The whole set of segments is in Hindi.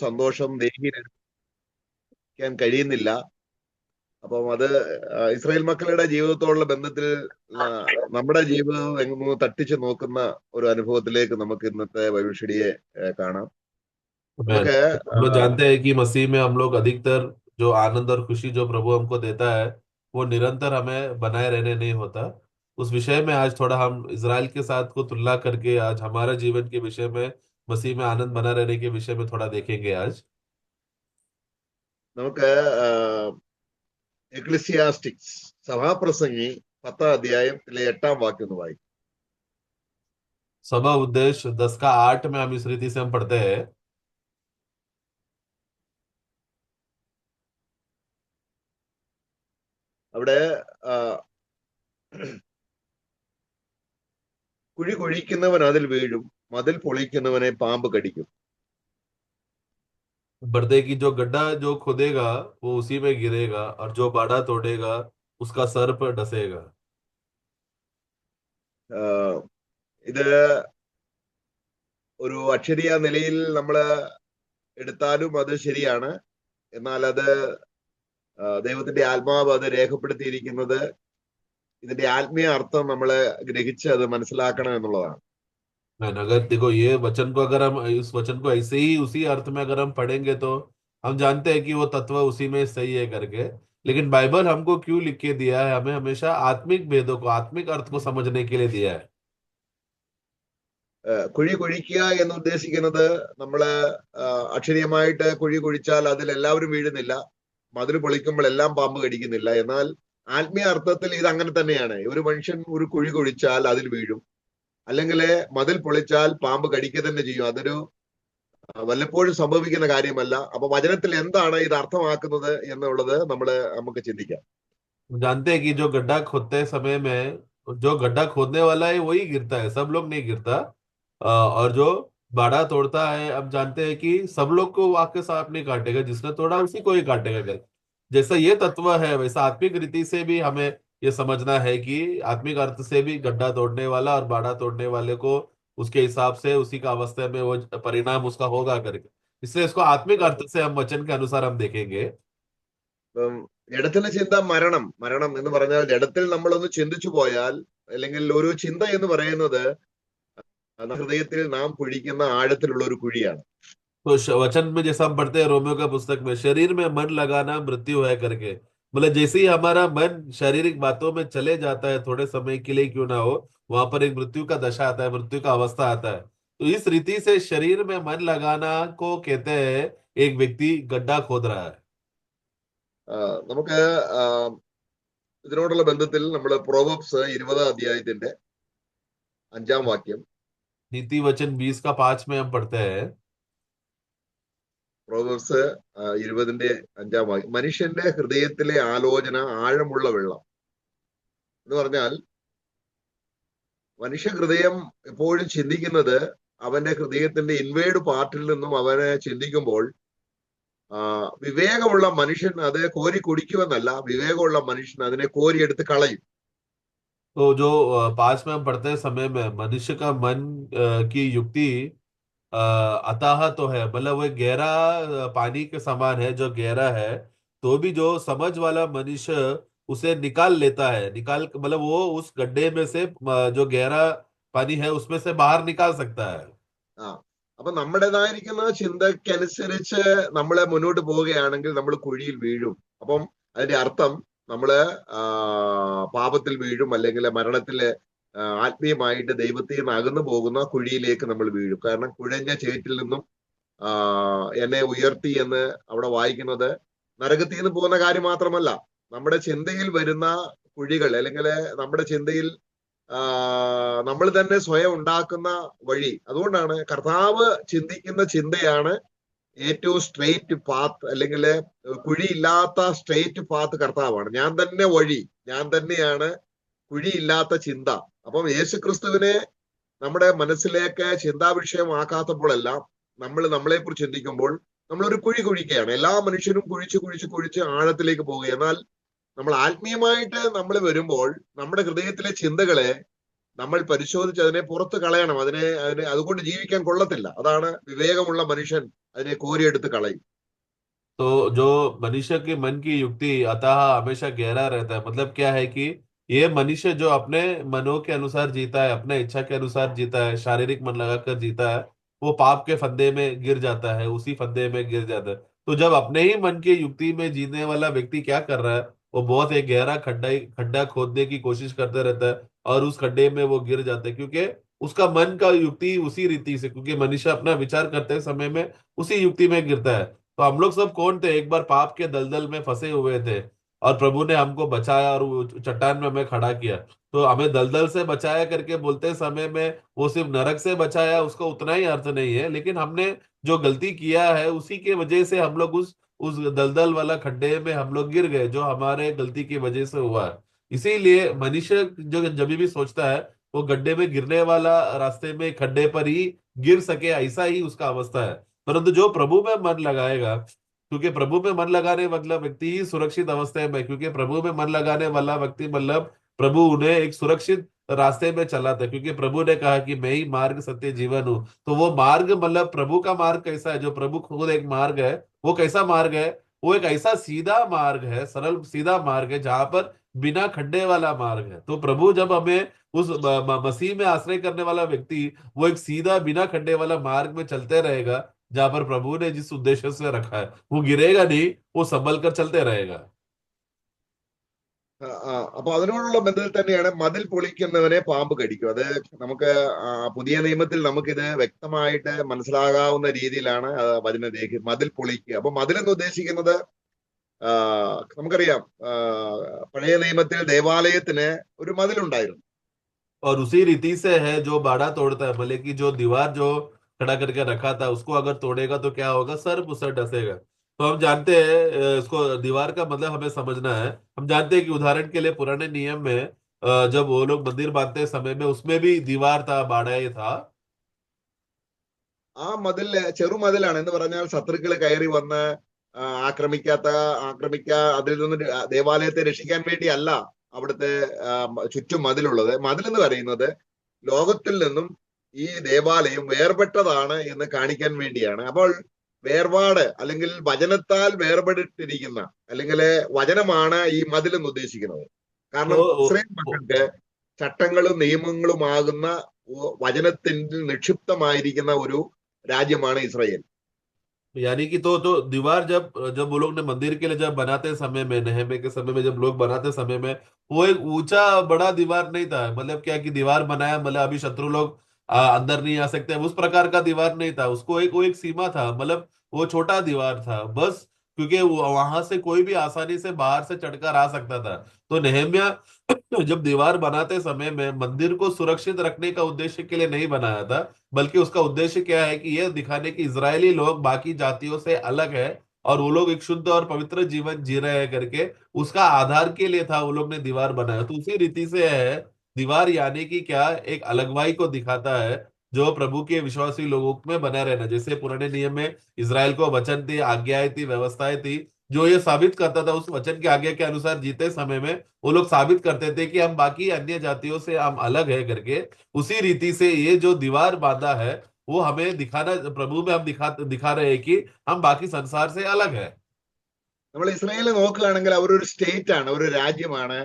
സന്തോഷം ക്കാൻ കഴിയുന്നില്ല. അപ്പം അത് ഇസ്രായേൽ മക്കളുടെ ജീവിതത്തോടുള്ള ബന്ധത്തിൽ നമ്മുടെ ജീവിതം എങ്ങും തട്ടിച്ചു നോക്കുന്ന ഒരു അനുഭവത്തിലേക്ക് നമുക്ക് ഇന്നത്തെ ബൈബിൾ സ്റ്റഡിയെ കാണാം. നമുക്ക് हम लोग जानते हैं कि मसीह में हम लोग अधिकतर जो आनंद और खुशी जो प्रभु हमको देता है वो निरंतर हमें बनाए रहने नहीं होता। उस विषय में आज थोड़ा हम इज़राइल के साथ को तुलना करके आज हमारे जीवन के विषय में मसीह में आनंद बना रहने के विषय में थोड़ा देखेंगे आज। നമുക്ക് എക്ലിസിയാസ്റ്റിക്സ് സഭാപ്രസംഗി 10ാം അധ്യായത്തിലെ 8ാം വാക്യം ഒന്ന് വായിക്കും. सभा उद्देश्य 10 का 8 में हम इस रीति से हम पढ़ते हैं। അവിടെ കുഴി കുഴിക്കുന്നവൻ അതിൽ വീഴും, മതിൽ പൊളിക്കുന്നവനെ പാമ്പ് കടിക്കും. बढ़ते कि जो गड्ढा जो खोदेगा वो उसी में गिरेगा और जो बाड़ा तोड़ेगा उसका सर पर डसेगा। ഇത് ഒരു അക്ഷരീയ നിലയിൽ നമ്മൾ എടുത്താലും അത് ശരിയാണ്. എന്നാൽ അത് ദൈവത്തിന്റെ ആത്മാവ് അത് രേഖപ്പെടുത്തിയിരിക്കുന്നത് ഇതിന്റെ ആത്മീയ അർത്ഥം നമ്മള് ഗ്രഹിച്ച് അത് മനസ്സിലാക്കണം എന്നുള്ളതാണ്. अगर देखो ये वचन को अगर हम इस वचन को ऐसे ही उसी अर्थ में अगर हम पढ़ेंगे तो हम जानते हैं कि वो तत्व उसी में सही है करके। लेकिन बाइबल हमको क्यों लिख के दिया है? हमें हमेशा आत्मिक भेदों को आत्मिक अर्थ को समझने के लिए दिया है। കുഴി കുഴിക്കുക എന്ന് ഉദ്ദേശിക്കുന്നത് നമ്മള് അക്ഷരീയമായിട്ട് കുഴി കുഴിച്ചാൽ അതിൽ എല്ലാവരും വീഴുന്നില്ല, മതിൽ പൊളിക്കുമ്പോൾ എല്ലാം പാമ്പ് കടിക്കുന്നില്ല. എന്നാൽ ആത്മീയ അർത്ഥത്തിൽ ഇത് അങ്ങനെ തന്നെയാണ്. ഒരു മനുഷ്യൻ ഒരു കുഴി കുഴിച്ചാൽ അതിൽ വീഴും, അല്ലെങ്കിൽ മതിൽ പൊളിച്ചാൽ പാമ്പ് കടിക്കുക തന്നെ ചെയ്യും. അതൊരു വല്ലപ്പോഴും സംഭവിക്കുന്ന കാര്യമല്ല. അപ്പൊ വചനത്തിൽ എന്താണ് ഇത് അർത്ഥമാക്കുന്നത് എന്നുള്ളത് നമുക്ക് ചിന്തിക്കാം. जानते हैं कि जो गड्ढा खोदते समय में जो गड्ढा खोदने वाला है वही गिरता है, सब लोग नहीं गिरता। और जो बाड़ा तोड़ता है अब जानते हैं कि सब लोग को वाक्य सांप नहीं काटेगा, जिसने तोड़ा उसी को ही काटेगा कर। जैसा ये तत्व है वैसा आत्मिक रीति से भी हमें ये समझना है कि आत्मिक अर्थ से भी गड्ढा तोड़ने वाला और बाड़ा तोड़ने वाले को उसके हिसाब से उसी का अवस्था में वो परिणाम उसका होगा करके। इसलिए इसको आत्मिक अर्थ से हम वचन के अनुसार हम देखेंगे। ഇപ്പം ജഡത്തിന്റെ ചിന്ത മരണം. മരണം എന്ന് പറഞ്ഞാൽ ജഡത്തിൽ നമ്മളൊന്ന് ചിന്തിച്ചു പോയാൽ, അല്ലെങ്കിൽ ഒരു ചിന്ത എന്ന് പറയുന്നത് ഹൃദയത്തിൽ നാം കുഴിക്കുന്ന ആഴത്തിലുള്ള ഒരു കുഴിയാണ്. तो वचन में जैसा हम पढ़ते हैं रोमियो का पुस्तक में, शरीर में मन लगाना मृत्यु है करके। मतलब जैसे ही हमारा मन शारीरिक बातों में चले जाता है थोड़े समय के लिए क्यों ना हो, वहां पर एक मृत्यु का दशा आता है, मृत्यु का अवस्था आता है। तो इस रीति से शरीर में मन लगाना को कहते हैं एक व्यक्ति गड्ढा खोद रहा है। നമുക്ക് ഇതിനോടുള്ള ബന്ധത്തിൽ നമ്മൾ പ്രോവർബ്സ് 20ാം അധ്യായത്തിന്റെ 5ാം വാക്യം, नीति वचन 20 का 5 में हम पढ़ते हैं। പ്രോവർബ്സ് 20ന്റെ 5ാം വാക്യം, മനുഷ്യന്റെ ഹൃദയത്തിലെ ആലോചന ആഴമുള്ള വെള്ളം. എന്ന് പറഞ്ഞാൽ മനുഷ്യ ഹൃദയം എപ്പോഴും ചിന്തിക്കുന്നത് അവന്റെ ഹൃദയത്തിന്റെ ഇൻവേർഡ് പാർട്ടിൽ നിന്നും അവനെ ചിന്തിക്കുമ്പോൾ വിവേകമുള്ള മനുഷ്യൻ അത് കോരി കുടിക്കുമെന്നല്ല, വിവേകമുള്ള മനുഷ്യൻ അതിനെ കോരിയെടുത്ത് കളയും. तो जो 5 में हम पढ़ते समय में मनुष्य का मन की युक्ति अथाह तो है, मतलब वो एक गहरा पानी के समान है जो गहरा है। तो भी जो समझ वाला मनुष्य उसे निकाल लेता है, निकाल मतलब वो उस गड्ढे में से जो गहरा पानी है उसमें से बाहर निकाल सकता है। അപ്പൊ നമ്മുടേതായിരിക്കുന്ന ചിന്തക്കനുസരിച്ച് നമ്മളെ മുന്നോട്ട് പോവുകയാണെങ്കിൽ നമ്മൾ കുഴിയിൽ വീഴും. അപ്പം അതിന്റെ അർത്ഥം നമ്മള് പാപത്തിൽ വീഴും, അല്ലെങ്കിൽ മരണത്തില് ആത്മീയമായിട്ട് ദൈവത്തിൽ നിന്ന് അകന്നു പോകുന്ന കുഴിയിലേക്ക് നമ്മൾ വീഴും. കാരണം കുഴഞ്ഞ ചേറ്റിൽ നിന്നും എന്നെ ഉയർത്തി എന്ന് അവിടെ വായിക്കുന്നത് നരകത്തിൽ നിന്ന് പോകുന്ന കാര്യം മാത്രമല്ല, നമ്മുടെ ചിന്തയിൽ വരുന്ന കുഴികൾ, അല്ലെങ്കിൽ നമ്മുടെ ചിന്തയിൽ നമ്മൾ തന്നെ സ്വയം ഉണ്ടാക്കുന്ന വഴി. അതുകൊണ്ടാണ് കർത്താവ് ചിന്തിക്കുന്ന ചിന്തയാണ് ഏറ്റവും സ്ട്രെയിറ്റ് പാത്ത്, അല്ലെങ്കിൽ കുഴിയില്ലാത്ത സ്ട്രെയിറ്റ് പാത്ത് കർത്താവാണ്. ഞാൻ തന്നെ വഴി, ഞാൻ തന്നെയാണ് കുഴിയില്ലാത്ത ചിന്ത. അപ്പം യേശുക്രിസ്തുവിനെ നമ്മുടെ മനസ്സിലേക്ക് ചിന്താവിഷയമാക്കാത്തപ്പോഴെല്ലാം നമ്മൾ നമ്മളെക്കുറിച്ച് ചിന്തിക്കുമ്പോൾ നമ്മളൊരു കുഴി കുഴിക്കുകയാണ്. എല്ലാ മനുഷ്യരും കുഴിച്ച് ആഴത്തിലേക്ക് പോവുക. എന്നാൽ നമ്മൾ ആത്മീയമായിട്ട് നമ്മൾ വരുമ്പോൾ നമ്മുടെ ഹൃദയത്തിലെ ചിന്തകളെ നമ്മൾ പരിശോധിച്ച് അതിനെ പുറത്ത് കളയണം. അതുകൊണ്ട് ജീവിക്കാൻ കൊള്ളത്തില്ല. അതാണ് വിവേകമുള്ള മനുഷ്യൻ അതിനെ കോരിയെടുത്ത് കളയും. तो जो मनुष्य के मन की युक्ति अतः हमेशा गहरा रहता है, मतलब क्या है कि ये मनुष्य जो अपने मनों के अनुसार जीता है, अपने इच्छा के अनुसार जीता है, शारीरिक मन लगाकर जीता है, वो पाप के फंदे में गिर जाता है, उसी फंदे में गिर जाता है। तो जब अपने ही मन की युक्ति में जीने वाला व्यक्ति क्या कर रहा है, वो बहुत एक गहरा खड्डा खड्डा खोदने की कोशिश करते रहता है, और उस खड्डे में वो गिर जाता है, क्योंकि उसका मन का युक्ति उसी रीति से, क्योंकि मनुष्य अपना विचार करते समय में उसी युक्ति में गिरता है। तो हम लोग सब कौन थे, एक बार पाप के दलदल में फंसे हुए थे, और प्रभु ने हमको बचाया और वो चट्टान में हमें खड़ा किया। तो हमें दलदल से बचाया करके बोलते समय में वो सिर्फ नरक से बचाया, उसका उतना ही अर्थ नहीं है, लेकिन हमने जो गलती किया है उसी के वजह से हम लोग उस दलदल वाला खड्डे में हम लोग गिर गए, जो हमारे गलती की वजह से हुआ है। इसीलिए मनुष्य जो जब भी सोचता है वो गड्ढे में गिरने वाला, रास्ते में खड्डे पर ही गिर सके, ऐसा ही उसका अवस्था है। परंतु जो प्रभु में मन लगाएगा, क्योंकि प्रभु में मन लगाने मतलब व्यक्ति ही सुरक्षित अवस्था में, क्योंकि प्रभु में मन लगाने वाला व्यक्ति मतलब प्रभु उन्हें एक सुरक्षित रास्ते में चलाता है, क्योंकि प्रभु ने कहा कि मैं ही मार्ग सत्य जीवन हूँ। तो वो मार्ग मतलब प्रभु का मार्ग कैसा है, जो प्रभु खुद एक मार्ग है, वो कैसा मार्ग है, वो एक ऐसा सीधा मार्ग है, सरल सीधा मार्ग है, जहां पर बिना खड्डे वाला मार्ग है। तो प्रभु जब हमें उस मसीह में आश्रय करने वाला व्यक्ति वो एक सीधा बिना खड्डे वाला मार्ग में चलते रहेगा, जहां पर प्रभु ने जिस उद्देश्य से रखा है, वो गिरेगा नहीं, वो संभल कर चलते रहेगा। അപ്പൊ അതിനോടുള്ള ബന്ധത്തിൽ തന്നെയാണ് മതിൽ പൊളിക്കുന്നവനെ പാമ്പ് കടിക്കും. അത് നമുക്ക് പുതിയ നിയമത്തിൽ നമുക്കിത് വ്യക്തമായിട്ട് മനസ്സിലാകാവുന്ന രീതിയിലാണ് വചനം രേഖ മതിൽ പൊളിക്കുക. അപ്പൊ മതിൽ എന്ന് ഉദ്ദേശിക്കുന്നത് നമുക്കറിയാം, പഴയ നിയമത്തിൽ ദേവാലയത്തിന് ഒരു മതിലുണ്ടായിരുന്നു. और उसी रीति से है जो बाड़ा तोड़ता है, भले की जो दीवार जो खड़ा करके रखा था उसको अगर तोड़ेगा तो क्या होगा, सर उसर डसेगा। तो हम जानते हैं, इसको दीवार का मतलब हमें समझना है। हम जानते हैं कि उदाहरण के लिए पुराने नियम में जब वो लोग मंदिर बांधते समय में उसमें भी दीवार था, बाड़ा ये था। ആ മതിൽ ചെറുമതിലാണ്. എന്ന് പറഞ്ഞാൽ ശത്രുക്കൾ കയറി വന്ന് അതിൽ നിന്ന് ദേവാലയത്തെ രക്ഷിക്കാൻ വേണ്ടി അല്ല അവിടുത്തെ ചുറ്റും മതിലുള്ളത്. മതിൽ എന്ന് പറയുന്നത് ലോകത്തിൽ നിന്നും ഈ ദേവാലയം വേർപെട്ടതാണ് എന്ന് കാണിക്കാൻ വേണ്ടിയാണ്. അപ്പോൾ വേർപാട് അല്ലെങ്കിൽ വചനത്താൽ വേർപെട്ടിരിക്കുന്ന അല്ലെങ്കിൽ വചനമാണ് ഈ മതിൽ എന്ന് ഉദ്ദേശിക്കുന്നത്. കാരണം ഇസ്രായേൽ മക്കൾക്ക് ചട്ടങ്ങളും നിയമങ്ങളുമാകുന്ന വചനത്തിൽ നിക്ഷിപ്തമായിരിക്കുന്ന ഒരു राज्यमाण इसराइल। यानी कि तो दीवार जब जब वो लोग ने मंदिर के लिए जब बनाते समय में, नहम्याह के समय में जब लोग बनाते समय में, वो एक ऊंचा बड़ा दीवार नहीं था। मतलब क्या कि दीवार बनाया मतलब अभी शत्रु लोग अंदर नहीं आ सकते, उस प्रकार का दीवार नहीं था। उसको वो एक सीमा था, मतलब वो छोटा दीवार था बस, क्योंकि वहां से कोई भी आसानी से बाहर से चढ़कर आ सकता था। तो नहम्याह जब दीवार बनाते समय में मंदिर को सुरक्षित रखने का उद्देश्य के लिए नहीं बनाया था, बल्कि उसका उद्देश्य क्या है कि यह दिखाने कि इजरायली लोग बाकी जातियों से अलग है और वो लोग एक शुद्ध और पवित्र जीवन जी रहे हैं करके, उसका आधार के लिए था वो लोग ने दीवार बनाया। तो उसी रीति से है दीवार, यानी कि क्या एक अलगवाई को दिखाता है जो प्रभु के विश्वासी लोगों में बना रहना। जैसे पुराने नियम में इज़राइल को वचन थी, आज्ञाएं थी, व्यवस्थाएं थी, जो ये साबित करता था उस वचन की आज्ञा के अनुसार जीते समय में वो लोग साबित करते थे कि हम बाकी अन्य जातियों से हम अलग है करके। उसी रीति से ये जो दीवार बांधा है वो हमें दिखाना, प्रभु में हम दिखा रहे हैं कि हम बाकी संसार से अलग है। നമ്മൾ ഇസ്രായേലിനെ നോക്കുകയാണെങ്കിൽ അവരൊരു സ്റ്റേറ്റ് ആണ്, ഒരു രാജ്യമാണ്.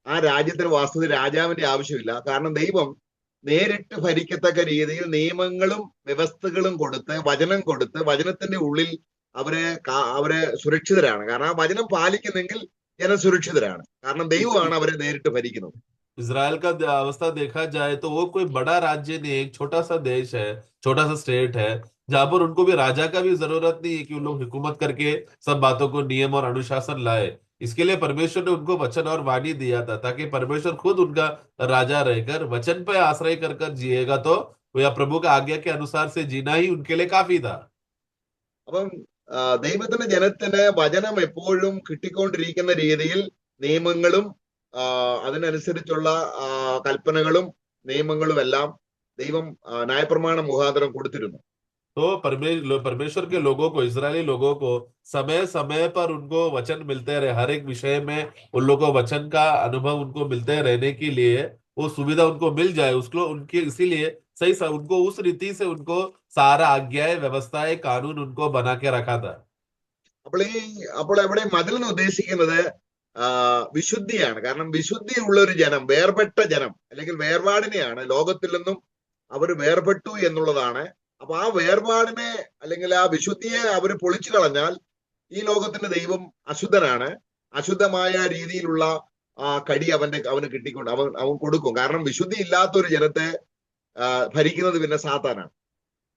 ആ രാജ്യത്തിന് വാസ്തവത്തിൽ രാജാവിന്റെ ആവശ്യമില്ല. കാരണം ദൈവം നേരിട്ട് ഭരിക്കത്തക്ക രീതിയിൽ നിയമങ്ങളും വ്യവസ്ഥകളും കൊടുത്ത് വചനം കൊടുത്ത് വചനത്തിന്റെ ഉള്ളിൽ അവരെ സുരക്ഷിതരാണ്. കാരണം ആ വചനം പാലിക്കുന്നെങ്കിൽ ജനം സുരക്ഷിതരാണ്. കാരണം ദൈവമാണ് അവരെ നേരിട്ട് ഭരിക്കുന്നത്. इज़राइल का अवस्था देखा जाए तो वो कोई बड़ा राज्य नहीं है, एक छोटा सा देश है, छोटा सा स्टेट है, जहां पर उनको भी राजा का भी जरूरत नहीं है कि उन लोग हुकूमत करके सब बातों को नियम और अनुशासन लाए। इसके लिए परमेश्वर ने उनको वचन और वाणी दिया था, ताकि परमेश्वर खुद उनका राजा रहकर वचन पे आश्रय कर कर जिएगा तो या प्रभु का आज्ञा के अनुसार से जीना ही उनके लिए काफी था। അപ്പം ദൈവത്തിന്റെ ജനത്തിന് വചനം എപ്പോഴും കിട്ടിക്കൊണ്ടിരിക്കുന്ന രീതിയിൽ നിയമങ്ങളും അതിനനുസരിച്ചുള്ള കൽപ്പനകളും നിയമങ്ങളും എല്ലാം ദൈവം ന്യായപ്രമാണ മുഖാന്തരം കൊടുത്തിരുന്നു. तो परमेश्वर के लोगों को, इजरायली लोगों को समय समय पर उनको वचन मिलते रहे, हर एक विषय में उन लोगों को वचन का अनुभव उनको मिलते रहने के लिए वो सुविधा उनको मिल जाए, उसको उनके इसीलिए उनको उस रीति से उनको सारा आज्ञाएं, व्यवस्थाएं, कानून उनको बना के रखा था। അപ്പോൾ അപ്പോൾ ഇവിടെ മതിൽ എന്ന് ഉദ്ദേശിക്കുന്നത് വിശുദ്ധിയാണ്. കാരണം വിശുദ്ധിയുള്ള ഒരു ജനം, വേർപെട്ട ജനം അല്ലെങ്കിൽ വേർപാടിനെയാണ്, ലോകത്തിൽ നിന്നും അവർ വേർപെട്ടു എന്നുള്ളതാണ്. അപ്പൊ ആ വേർപാടിനെ അല്ലെങ്കിൽ ആ വിശുദ്ധിയെ അവർ പൊളിച്ചു കളഞ്ഞാൽ ഈ ലോകത്തിന്റെ ദൈവം അശുദ്ധനാണ്. അശുദ്ധമായ രീതിയിലുള്ള കടി അവന് കിട്ടിക്കൊണ്ട് അവൻ കൊടുക്കും. കാരണം വിശുദ്ധി ഇല്ലാത്ത ഒരു ജനത്തെ ഭരിക്കുന്നത് പിന്നെ സാത്താനാണ്.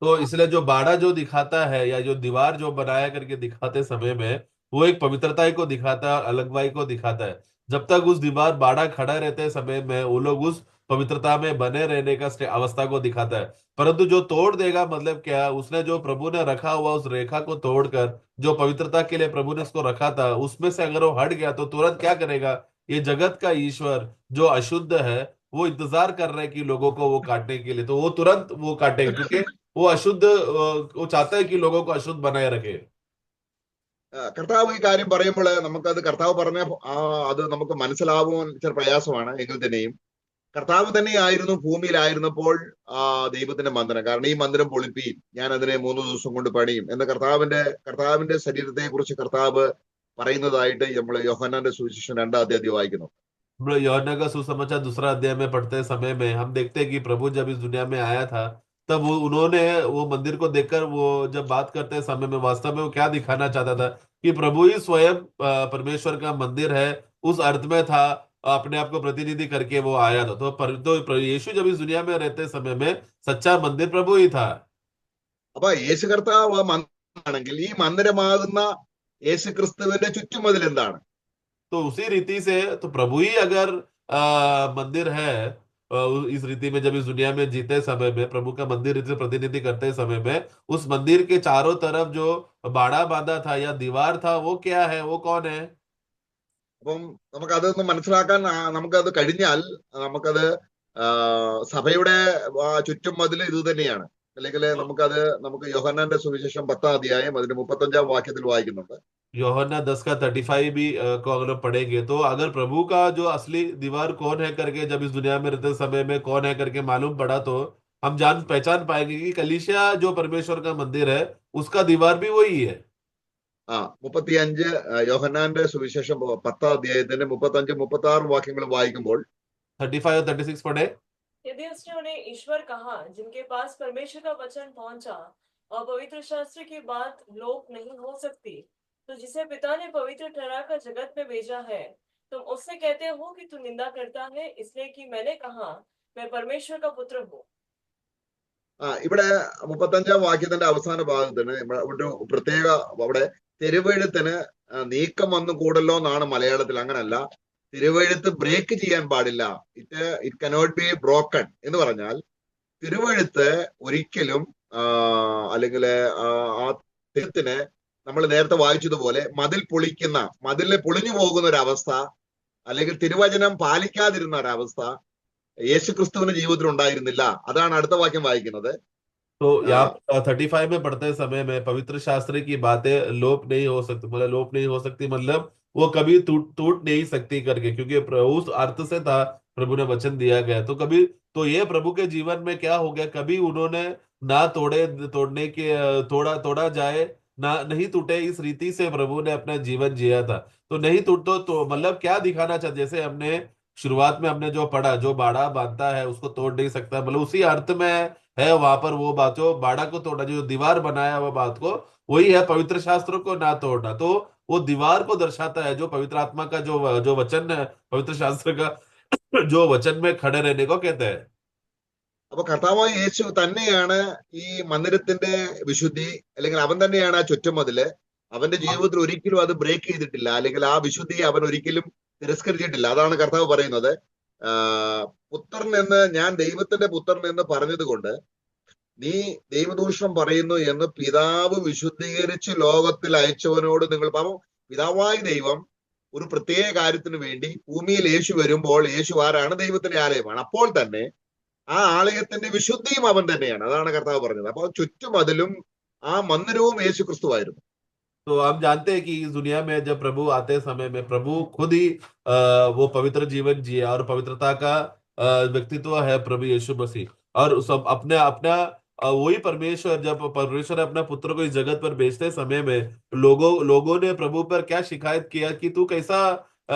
तो इसलिए जो बाड़ा जो दिखाता है या जो दीवार जो बनाया करके दिखाते समय में, वो एक पवित्रता को दिखाता है, अलगवाई को दिखाता है। जब तक उस दीवार बाड़ा खड़ा रहते समय में वो लोग उस पवित्रता में बने रहने का अवस्था को दिखाता है। परंतु जो तोड़ देगा, मतलब क्या, उसने जो प्रभु ने रखा हुआ उस रेखा को तोड़कर जो पवित्रता के लिए प्रभु ने उसको रखा था, उसमें से अगर वो हट गया तो तुरंत क्या करेगा, ये जगत का ईश्वर जो अशुद्ध है, वो इंतजार कर रहे हैं कि लोगों को वो काटने के लिए, तो वो तुरंत वो काटेगा, क्योंकि वो अशुद्ध, वो चाहता है कि लोगों को अशुद्ध बनाए रखे। കർത്താവ് ഈ കാര്യം പറയുമ്പോൾ നമുക്കത് കർത്താവ് പറഞ്ഞ അത് നമുക്ക് മനസ്സിലാവുവാൻ ചില പ്രയാസമാണ്. എങ്കിൽ തന്നെയും കർത്താവ് തന്നെയായിരുന്നു ഭൂമിയിലായിരുന്നപ്പോൾ ദൈവത്തിന്റെ മന്ദിരം. കാരണം ഈ മന്ദിരം പൊളിപ്പീൻ, ഞാൻ അതിനെ 3 ദിവസം കൊണ്ട് പണിയും എന്ന കർത്താവിന്റെ ശരീരത്തെ കുറിച്ച് കർത്താവ് പറയുന്നതായിട്ട് നമ്മൾ യോഹന്നാന്റെ സുവിശേഷം 2-ാം അധ്യായം വായിക്കുന്നു. हम लोग यूहन्ना का सुसमाचार 2 अध्याय में पढ़ते समय में हम देखते हैं कि प्रभु जब इस दुनिया में आया था, तब उन्होंने वो मंदिर को देखकर, वो जब बात करते समय में वास्तव में वो क्या दिखाना चाहता था, कि प्रभु ही स्वयं परमेश्वर का मंदिर है, उस अर्थ में था, अपने आप को प्रतिनिधि करके वो आया था। यीशु जब इस दुनिया में रहते समय में सच्चा मंदिर प्रभु ही था। അപ്പൊ യേശു കർത്താവ് മന്ദിരമാണെങ്കിൽ ഈ മന്ദിരമാകുന്ന യേശു ക്രിസ്തുവിന്റെ ചുറ്റുമതിൽ എന്താണ്? तो उसी रीति से तो प्रभु ही अगर मंदिर है, इस रीति में जब इस दुनिया में जीते समय में प्रभु का मंदिर रीति से प्रतिनिधि करते समय में, उस मंदिर के चारों तरफ जो बाड़ा बांधा था या दीवार था, वो क्या है, वो कौन है? അപ്പം നമുക്കതൊന്ന് മനസ്സിലാക്കാൻ നമുക്കത് കഴിഞ്ഞാൽ നമുക്കത് സഭയുടെ ചുറ്റുമതിൽ ഇത് തന്നെയാണ്. അല്ലെങ്കിൽ നമുക്ക് യോഹന്നാന്റെ സുവിശേഷം 10-ാം അധ്യായം അതിന്റെ 35-ാം വാക്യത്തിൽ വായിക്കുന്നുണ്ട്. यूहन्ना 10 का 35 भी को अगर पढ़ेंगे, तो अगर प्रभु का जो असली दीवार कौन है करके जब इस दुनिया में रहते समय में कौन है करके मालूम पड़ा, तो हम जान पहचान पाएंगे कि कलीसिया जो परमेश्वर का मंदिर है, उसका दीवार भी वही है। 35 യോഹന്നാന്റെ സുവിശേഷം 10-ാം അധ്യായത്തിന്റെ 35-36 വാക്യങ്ങൾ വായിക്കുമ്പോൾ 35 और 36 पढ़े। यदि उसने उन्हें ईश्वर कहा, जिनके पास परमेश्वर का वचन पहुंचा और पवित्र शास्त्र की बात लोप नहीं हो सकती, तो जिसे पिता ने पवित्र ठहराकर जगत में भेजा है, तुम उससे कहते हो कि तू निंदा करता है, इसलिए कि मैंने कहा मैं परमेश्वर का पुत्र हूँ। ഇവിടെ 35-ാം വാക്യത്തിന്റെ അവസാന ഭാഗത്തിന് ഒരു പ്രത്യേക അവിടെ തിരുവെഴുത്തിന് നീക്കം വന്നു കൂടല്ലോ എന്നാണ് മലയാളത്തിൽ. അങ്ങനല്ല, തിരുവെഴുത്ത് ബ്രേക്ക് ചെയ്യാൻ പാടില്ല. ഇറ്റ് കനോട്ട് ബി ബ്രോക്കൺ എന്ന് പറഞ്ഞാൽ തിരുവെഴുത്ത് ഒരിക്കലും അല്ലെങ്കിൽ ആ തിരുത്തിന് നമ്മൾ നേരത്തെ വായിച്ചതുപോലെ മതിൽ പൊളിഞ്ഞു പോകുന്ന ഒരു അവസ്ഥ, അല്ലെങ്കിൽ തിരുവചനം പാലിക്കാതിരുന്ന ഒരവസ്ഥ യേശു ക്രിസ്തുവിന്റെ ജീവിതത്തിൽ ഉണ്ടായിരുന്നില്ല. അതാണ് അടുത്ത വാക്യം വായിക്കുന്നത്. तो यहाँ 35 में पढ़ते समय में पवित्र शास्त्र की बातें लोप नहीं हो सकती, मतलब लोप नहीं हो सकती, मतलब वो कभी टूट नहीं सकती करके, क्योंकि उस अर्थ से था प्रभु ने वचन दिया गया। तो कभी, तो ये प्रभु के जीवन में क्या हो गया, कभी उन्होंने ना तोड़ने के तोड़ा जाए, ना नहीं टूटे, इस रीति से प्रभु ने अपना जीवन जिया था। तो नहीं टूटो तो मतलब क्या दिखाना चाहते, जैसे हमने शुरुआत में हमने जो पढ़ा, जो बाड़ा बांधता है उसको तोड़ नहीं सकता, मतलब उसी अर्थ में है वहां पर वो बात, जो बाड़ा को तोड़ा, जो दीवार बनाया हुआ बात को, वही है पवित्र शास्त्रों को ना तोड़ना। तो वो दीवार को दर्शाता है, जो पवित्र आत्मा का जो वचन है, पवित्र शास्त्र का जो वचन में खड़े रहने को कहते हैं। അപ്പൊ കർത്താവായ യേശു തന്നെയാണ് ഈ മന്ദിരത്തിന്റെ വിശുദ്ധി, അല്ലെങ്കിൽ അവൻ തന്നെയാണ് ആ ചുറ്റുമതില്. അവന്റെ ജീവിതത്തിൽ ഒരിക്കലും അത് ബ്രേക്ക് ചെയ്തിട്ടില്ല, അല്ലെങ്കിൽ ആ വിശുദ്ധിയെ അവൻ ഒരിക്കലും തിരസ്കരിച്ചിട്ടില്ല. അതാണ് കർത്താവ് പറയുന്നത്. പുത്രൻ എന്ന്, ഞാൻ ദൈവത്തിന്റെ പുത്രൻ എന്ന് പറഞ്ഞത് കൊണ്ട് നീ ദൈവദൂഷണം പറയുന്നു എന്ന് പിതാവ് വിശുദ്ധീകരിച്ച് ലോകത്തിൽ അയച്ചവനോട് നിങ്ങൾ പാപം. പിതാവായ ദൈവം ഒരു പ്രത്യേക കാര്യത്തിന് വേണ്ടി ഭൂമിയിൽ യേശു വരുമ്പോൾ, യേശു ആരാണ്? ദൈവത്തിന്റെ ആലയമാണ്. അപ്പോൾ തന്നെ ആ ആലയത്തിന്റെ വിശുദ്ധിയും അവൻ തന്നെയാണ്. അതാണ് കർത്താവ് പറഞ്ഞത്. അപ്പൊ ചുറ്റുമതിലും ആ മന്ദിരവും യേശു ക്രിസ്തുവായിരുന്നു. तो हम जानते हैं कि इस दुनिया में जब प्रभु आते समय में प्रभु खुद ही वो पवित्र जीवन जिया और पवित्रता का व्यक्तित्व है प्रभु यीशु मसीह। और सब अपने अपना वही परमेश्वर, जब परमेश्वर ने अपना पुत्र को इस जगत पर भेजते समय में लोगों ने प्रभु पर क्या शिकायत किया कि तू कैसा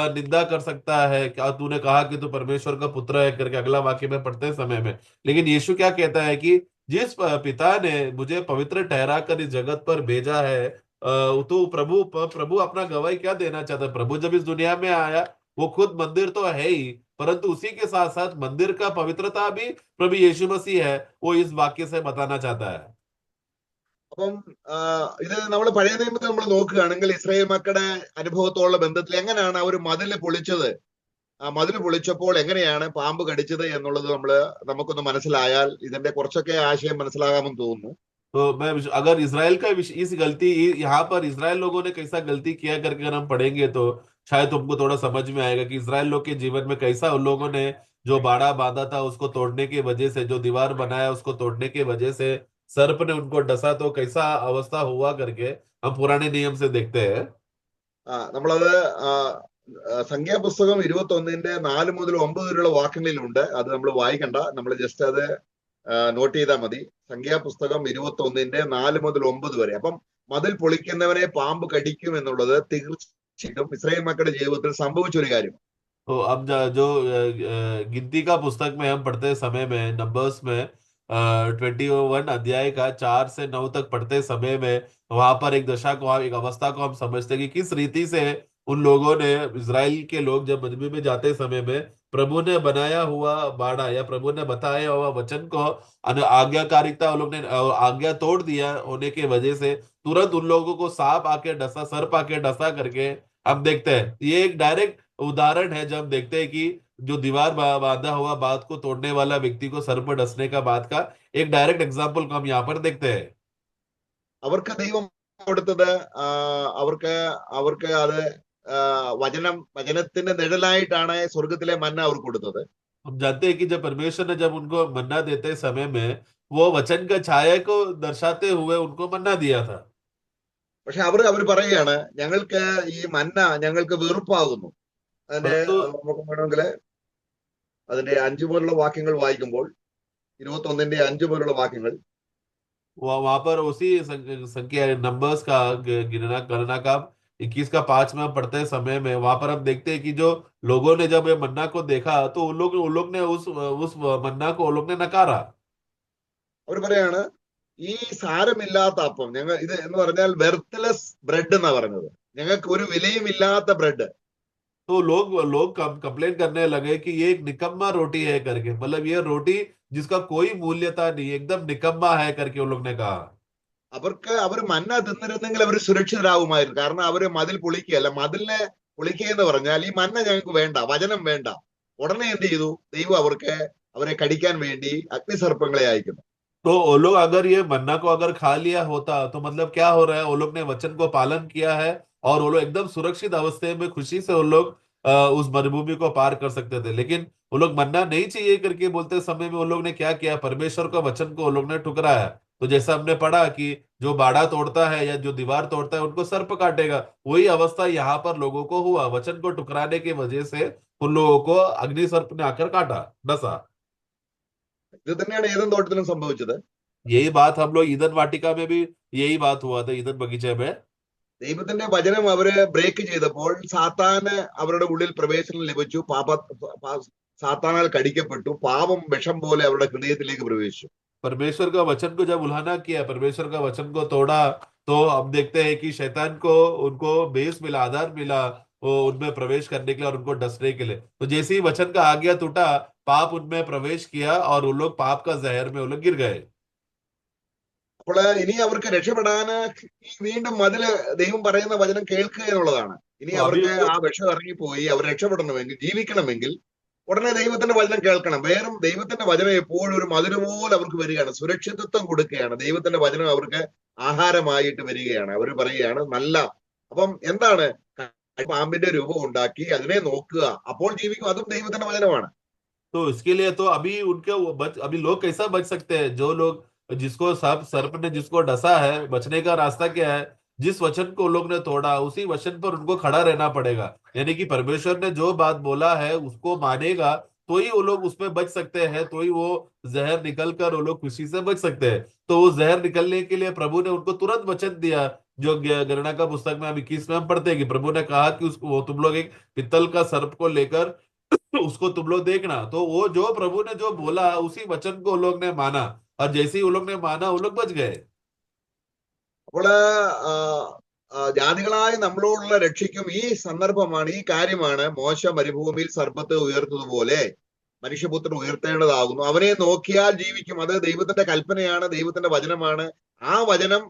निंदा कर सकता है, क्या तूने कहा कि तू परमेश्वर का पुत्र है करके, अगला वाक्य में पढ़ते समय में। लेकिन यीशु क्या कहता है कि जिस पिता ने मुझे पवित्र ठहरा कर इस जगत पर भेजा है, तो प्रभु प्रभु अपना गवाही क्या देना चाहता है। प्रभु जब इस दुनिया में आया, वो खुद मंदिर तो है ही, परंतु उसी के साथ साथ मंदिर का पवित्रता भी प्रभु यीशु मसीह है, वो इस वाक्य से बताना चाहता है। അപ്പം ഇത് നമ്മൾ പഴയ നിയമത്തിൽ നമ്മൾ നോക്കുകയാണെങ്കിൽ ഇസ്രായേൽ മക്കളുടെ അനുഭവത്തോടുള്ള ബന്ധത്തിൽ എങ്ങനെയാണ് അവർ മതില് പൊളിച്ചത്, ആ മതില് പൊളിച്ചപ്പോൾ എങ്ങനെയാണ് പാമ്പ് കടിച്ചത് എന്നുള്ളത് നമുക്കൊന്ന് മനസ്സിലായാൽ ഇതിന്റെ കുറച്ചൊക്കെ ആശയം മനസ്സിലാകാമെന്ന് തോന്നുന്നു. तो मैं अगर इसराइल का इस गलती, यहाँ पर इसराइल लोगों ने कैसा गलती किया करके अगर हम पढ़ेंगे तो शायद तुमको थोड़ा समझ में आएगा कि इसराइल लोग के जीवन में कैसा उन लोगों ने जो बाड़ा बांधा था उसको तोड़ने की वजह से, जो दीवार बनाया उसको तोड़ने की वजह से सर्प ने उनको डसा, तो कैसा अवस्था हुआ करके हम पुराने नियम से देखते हैं। നമ്മളത് സംഖ്യാപുസ്തകം 21-4 മുതൽ 9 വരെയുള്ള വാക്യങ്ങളിലുണ്ട്. അത് നമ്മൾ വായിക്കണ്ട, നമ്മൾ ജസ്റ്റ് അത് നോട്ട് ചെയ്താൽ മതി. സംഖ്യാപുസ്തകം 21-4 മുതൽ 9 വരെ. അപ്പം മതിൽ പൊളിക്കുന്നവനെ പാമ്പ് കടിക്കും എന്നുള്ളത് തീർച്ചയായിട്ടും ഇസ്രായേൽ മക്കളുടെ ജീവിതത്തിൽ സംഭവിച്ച ഒരു കാര്യം. तो अब जो गिनती का पुस्तक में हम पढ़ते समय में, नंबर्स में 21 अध्याय का 4 से 9 तक पढ़ते समय में, वहां पर एक दशा को, एक अवस्था को हम समझते हैं कि किस रीति से उन लोगों ने, इजराइल के लोग जब मजबूरी में जाते समय में प्रभु ने बनाया हुआ बाड़ा या प्रभु ने बताया हुआ वचन को आज्ञाकारिता उन लोग ने आज्ञा तोड़ दिया होने की वजह से तुरंत उन लोगों को सांप आके डसा, सर्प आके डसा करके हम देखते हैं। ये एक डायरेक्ट उदाहरण है जब हम देखते हैं कि जो दीवार बांधा हुआ बात को तोड़ने वाला व्यक्ति को सर्प डसने का बात का एक डायरेक्ट एग्जाम्पल को हम यहाँ पर देखते हैं। അവർക്ക് ദൈവം കൊടുത്തത് അവർക്ക് അവർക്ക് അത് വചനത്തിന്റെ നിഴലായിട്ടാണ് സ്വർഗത്തിലെ മന്ന അവർക്ക് കൊടുത്തത്. हम जानते हैं कि जब परमेश्वर ने जब उनको मन्ना देते समय में वो वचन का छाया को दर्शाते हुए उनको मन्ना दिया था। പക്ഷെ അവർ പറയുകയാണ്, ഞങ്ങൾക്ക് ഈ മന്ന ഞങ്ങൾക്ക് വെറുപ്പാകുന്നു. അതിന്റെ നമുക്ക് വേണമെങ്കിൽ അതിന്റെ 5 പോലുള്ള വാക്യങ്ങൾ വായിക്കുമ്പോൾ, 21-5 പോലുള്ള വാക്യങ്ങൾ, वहां पर उसी संख्या नंबर्स का गणना का 21 का 5 में हम पढ़ते समय में वहां पर हम देखते हैं कि जो लोगों ने जब ये मन्ना को देखा तो उन लोग ने उस मन्ना को उन लोग ने नकारा। അവർ പറയാണ്, ഈ സാരമില്ലാത്ത അപ്പം, ഞങ്ങൾ ഇത് എന്ന് പറഞ്ഞാൽ വെർത്ത്ലെസ് ബ്രെഡ് എന്നാ പറഞ്ഞത്, ഞങ്ങൾക്ക് ഒരു വിലയും ഇല്ലാത്ത ബ്രെഡ്. तो लोग कंप्लेन करने लगे कि ये एक निकम्मा रोटी है करके, मतलब ये रोटी जिसका कोई मूल्यता नहीं, एकदम निकम्मा है करके उन लोग ने कहा। അവർ മന്ന തിന്നിരുന്നെങ്കിൽ അവർ സുരക്ഷിതരാകുമായിരുന്നു. കാരണം അവര് മതിൽ പൊളിക്കുകയല്ല. മതിലിനെ പൊളിക്കുക എന്ന് പറഞ്ഞാൽ ഈ മന്ന ഞങ്ങൾക്ക് വേണ്ട, വചനം വേണ്ട. ഉടനെ എന്ത് ചെയ്തു? ദൈവം അവരെ കടിക്കാൻ വേണ്ടി അഗ്നിസർപ്പങ്ങളെ അയക്കുന്നു. तो वो लोग अगर ये मन्ना को अगर खा लिया होता तो मतलब क्या हो रहा है, वो लोग ने वचन को पालन किया है और वो लोग एकदम सुरक्षित अवस्था में खुशी से वो लोग उस मरुभूमि को पार कर सकते थे। लेकिन वो लोग मन्ना नहीं चाहिए करके बोलते समय में वो लोग ने क्या किया, परमेश्वर का वचन को वो लोग ने ठुकराया। तो जैसा हमने पढ़ा कि जो बाड़ा तोड़ता है या जो दीवार तोड़ता है उनको सर्प काटेगा, वही अवस्था यहाँ पर लोगों को हुआ। वचन को ठुकराने की वजह से उन लोगों को अग्नि सर्प ने आकर काटा, डसा। ഇത് തന്നെയാണ് ഏദൻ തോട്ടത്തിലും സംഭവിച്ചത്. यही बात हम लोग ईदन वाटिका में भी यही बात हुआ था, ईदन बगीचे में। ദൈവത്തിന്റെ വചനം അവര് ബ്രേക്ക് ചെയ്തപ്പോൾ സാത്താന് അവരുടെ ഉള്ളിൽ പ്രവേശനം ലഭിച്ചു. സാത്താനാൽ കടിക്കപ്പെട്ടു. പാപം വിഷം പോലെ അവരുടെ ഹൃദയത്തിലേക്ക് പ്രവേശിച്ചു. परमेश्वर का वचन को जब उल्लंघन किया, परमेश्वर का वचन को तोड़ा, तो हम देखते हैं कि शैतान को उनको बेस मिला, आधार मिला वो उनमें प्रवेश करने के लिए और उनको डसने के लिए। तो जैसे ही वचन का आज्ञा टूटा, पाप उनमें प्रवेश किया और वो लोग पाप का जहर में वो लोग गिर गए। അപ്പോൾ ഇനി അവർക്ക് രക്ഷപ്പെടാന് വീണ്ടും മതില് ദൈവം പറയുന്ന വചനം കേൾക്കുക എന്നുള്ളതാണ്. ഇനി അവർക്ക് ആ വിഷം ഇറങ്ങിപ്പോയി അവർ രക്ഷപ്പെടണമെങ്കിൽ, ജീവിക്കണമെങ്കിൽ ഉടനെ ദൈവത്തിന്റെ വചനം കേൾക്കണം. വേറും ദൈവത്തിന്റെ വചനം എപ്പോഴും ഒരു മധുര പോലെ അവർക്ക് വരികയാണ്, സുരക്ഷിതത്വം കൊടുക്കുകയാണ്. ദൈവത്തിന്റെ വചനം അവർക്ക് ആഹാരമായിട്ട് വരികയാണ്. അവർ പറയുകയാണ് നല്ല. അപ്പം എന്താണ്? പാമ്പിന്റെ രൂപം ഉണ്ടാക്കി അതിനെ നോക്കുക, അപ്പോൾ ജീവിക്കും. അതും ദൈവത്തിന്റെ വചനമാണ്. तो इसके लिए तो अभी अभी लोग कैसा बच सकते हैं? जो लोग जिसको सर्प ने जिसको डसा है, बचने का रास्ता क्या है? जिस वचन को लोग ने तोड़ा उसी वचन पर उनको खड़ा रहना पड़ेगा। यानी कि परमेश्वर ने जो बात बोला है उसको मानेगा, तो ही वो लोग उसमें बच सकते हैं, तो ही वो जहर निकल कर वो लोग खुशी से बच सकते हैं। तो वो जहर निकलने के लिए प्रभु ने उनको तुरंत वचन दिया, जो गणना का पुस्तक में हम 21 में हम पढ़ते हैं कि प्रभु ने कहा कि उसको वो तुम लोग एक पित्तल का सर्प को लेकर उसको तुम लोग देखना। तो वो जो प्रभु ने जो बोला उसी वचन को वो लोग ने माना, और जैसे ही वो लोग ने माना वो लोग बच गए। അപ്പോൾ ജാതികളായ നമ്മളോടുള്ള രക്ഷയ്ക്കും ഈ സന്ദർഭമാണ്, ഈ കാര്യമാണ് മോശ മരുഭൂമിയിൽ സർപ്പത്തെ ഉയർത്തതുപോലെ മനുഷ്യപുത്രൻ ഉയർത്തേണ്ടതാകുന്നു. അവനെ നോക്കിയാൽ ജീവിക്കും. അത് ദൈവത്തിന്റെ കൽപ്പനയാണ്, ദൈവത്തിന്റെ വചനമാണ്. ആ വചനം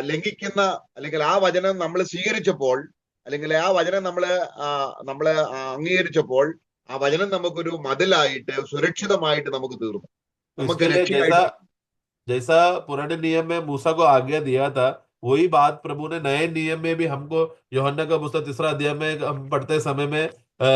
ലംഘിക്കുന്ന, അല്ലെങ്കിൽ ആ വചനം നമ്മൾ സ്വീകരിച്ചപ്പോൾ, അല്ലെങ്കിൽ ആ വചനം നമ്മള് അംഗീകരിച്ചപ്പോൾ ആ വചനം നമുക്കൊരു മതിലായിട്ട് സുരക്ഷിതമായിട്ട് നമുക്ക് തീർന്നു, तो നമുക്ക് इसके लिए जैसा രക്ഷയായിട്ട്. जैसा पुराने नियम में मूसा को आज्ञा दिया था, वही बात प्रभु ने नए नियम में भी हमको, यूहन्ना का पुस्तक 3 अध्याय में हम पढ़ते समय में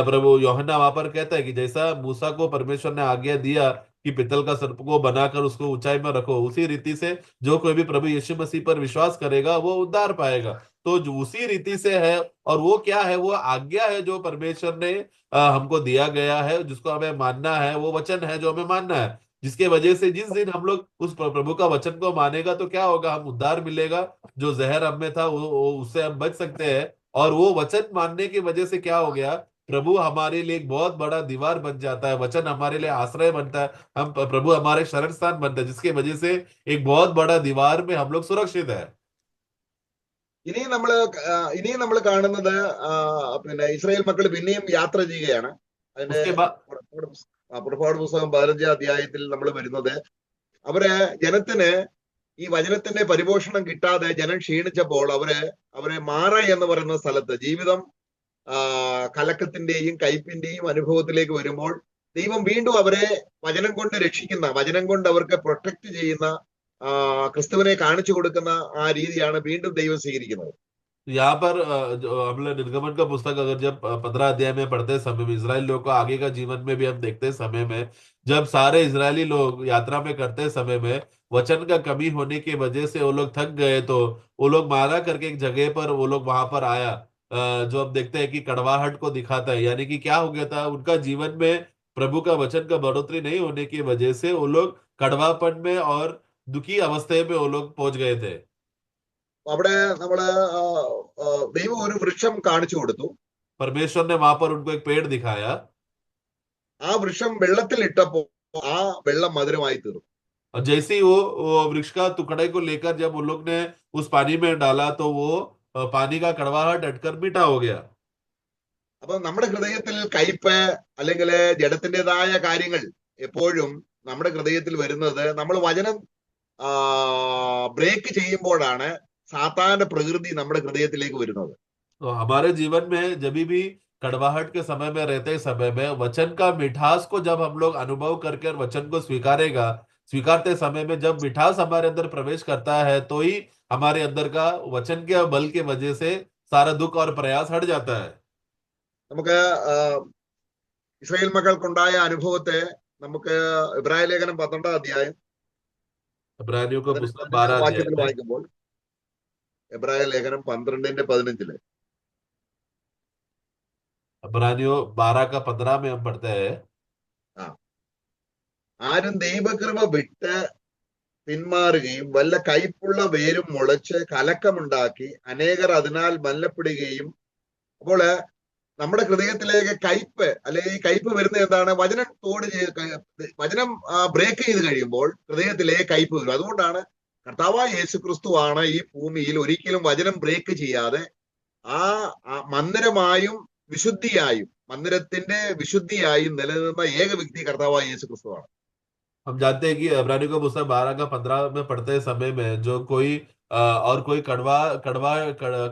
प्रभु यूहन्ना वहां पर कहता है कि जैसा मूसा को परमेश्वर ने आज्ञा दिया कि पित्तल का सर्प को बनाकर उसको ऊंचाई में रखो, उसी रीति से जो कोई भी प्रभु यीशु मसीह पर विश्वास करेगा वो उद्धार पाएगा। तो जो उसी रीति से है, और वो क्या है, वो आज्ञा है जो परमेश्वर ने हमको दिया गया है, जिसको हमें मानना है। वो वचन है जो हमें मानना है, जिसके वजह से जिस दिन हम लोग उस प्रभु का वचन को मानेगा तो क्या होगा, हम उद्धार मिलेगा। जो जहर हम में था वो उससे हम बच सकते हैं। और वो वचन मानने की वजह से क्या हो गया, प्रभु हमारे लिए एक बहुत बड़ा दीवार बन जाता है, वचन हमारे लिए आश्रय बनता है, हम प्रभु हमारे शरण स्थान बनता है, जिसकी वजह से एक बहुत बड़ा दीवार में हम लोग सुरक्षित है। ഇനിയും നമ്മൾ കാണുന്നത് പിന്നെ ഇസ്രായേൽ മക്കൾ പിന്നെയും യാത്ര ചെയ്യുകയാണ്. അതിന്റെ उसके बाद പുറപ്പാട് പുസ്തകം 15 അധ്യായത്തിൽ നമ്മൾ വരുന്നത്, അവര് ജനത്തിന് ഈ വചനത്തിന്റെ പരിപോഷണം കിട്ടാതെ ജനം ക്ഷീണിച്ചപ്പോൾ അവരെ മാറ എന്ന് പറയുന്ന സ്ഥലത്ത് ജീവിതം കലക്കത്തിന്റെയും കയ്പിന്റെയും അനുഭവത്തിലേക്ക് വരുമ്പോൾ ദൈവം വീണ്ടും അവരെ വചനം കൊണ്ട് രക്ഷിക്കുന്ന, വചനം കൊണ്ട് അവർക്ക് പ്രൊട്ടക്ട് ചെയ്യുന്ന, ക്രിസ്തുവിനെ കാണിച്ചു കൊടുക്കുന്ന ആ രീതിയാണ് വീണ്ടും ദൈവം സ്വീകരിക്കുന്നത്. यहाँ पर जो हम लोग निर्गमन का पुस्तक अगर जब 15 अध्याय में पढ़ते समय में इजराइल लोग को आगे का जीवन में भी हम देखते समय में, जब सारे इजरायली लोग यात्रा में करते समय में वचन का कमी होने की वजह से वो लोग थक गए, तो वो लोग मारा करके एक जगह पर वो लोग वहां पर आया, जो अब देखते हैं कि कड़वाहट को दिखाता है। यानी कि क्या हो गया था, उनका जीवन में प्रभु का वचन का बढ़ोतरी नहीं होने की वजह से वो लोग कड़वापन में और दुखी अवस्था में वो लोग पहुंच गए थे। അവിടെ ദൈവം ഒരു വൃക്ഷം കാണിച്ചു കൊടുത്തു. परमेश्वर ने वहां पर उनको एक पेड़ दिखाया, ആ വൃക്ഷം വെള്ളത്തിൽ ഇട്ടപ്പോ ആ വെള്ളം മധുരമായി തീർന്നു. और जैसे ही वो वृक्ष का टुकड़े को लेकर जब उन लोग ने उस पानी में डाला तो वो पानी का कड़वाहट हटकर मीठा हो गया। അപ്പൊ നമ്മുടെ ഹൃദയത്തിൽ കയ്പ് അല്ലെങ്കിൽ ജഡത്തിൻ്റെതായ കാര്യങ്ങൾ എപ്പോഴും നമ്മുടെ ഹൃദയത്തിൽ വരുന്നത് നമ്മൾ വചനം ബ്രേക്ക് ചെയ്യുമ്പോഴാണ് സാത്താന്റെ പ്രകൃതി നമ്മുടെ ഹൃദയത്തിലേക്ക് വരുന്നത്. तो हमारे जीवन में जब भी कड़वाहट के समय में रहते समय में वचन का मिठास को जब हम लोग अनुभव करके वचन को स्वीकारते समय में जब मिठास हमारे अंदर प्रवेश करता है, तो ही हमारे अंदर का वचन के बल के वजह से सारा दुख और प्रयास हट जाता है। നമുക്ക് ഇസ്രായേൽ മക്കൾക്കുണ്ടായ അനുഭവത്തെ നമുക്ക് ഇബ്രായ ലേഖനം 12 അധ്യായം इब्रानियों का पुस्तक 12 अध्याय വാക്യത്തിൽ में, വായിക്കുമ്പോൾ, എബ്രായ ലേഖനം 12:15 इब्रानियों 12 का 15 में हम पढ़ते हैं, ആരും ദൈവകൃപ വിട്ട് പിന്മാറുകയും വല്ല കയ്പുള്ള വേരും മുളച്ച് കലക്കമുണ്ടാക്കി അനേകർ അതിനാൽ മല്ലപ്പെടുകയും. അപ്പോൾ നമ്മുടെ ഹൃദയത്തിലേക്ക് കയ്പ്, അല്ലെങ്കിൽ ഈ കയ്പ് വരുന്നത് എന്താണ്, വചനം ബ്രേക്ക് ചെയ്ത് കഴിയുമ്പോൾ ഹൃദയത്തിലേക്ക് കയ്പ് വരും. അതുകൊണ്ടാണ് കർത്താവായ യേശു ക്രിസ്തുവാണ് ഈ ഭൂമിയിൽ ഒരിക്കലും വചനം ബ്രേക്ക് ചെയ്യാതെ ആ മന്ദിരമായും മന്ദിരത്തിന്റെ വിശുദ്ധിയായും നിലനിന്ന ഏക വ്യക്തി കർത്താവായ യേശു ക്രിസ്തുവാണ്. हम जानते हैं कि इब्रानियों का पुस्तक 12 का 15 में पढ़ते समय में जो कोई और कोई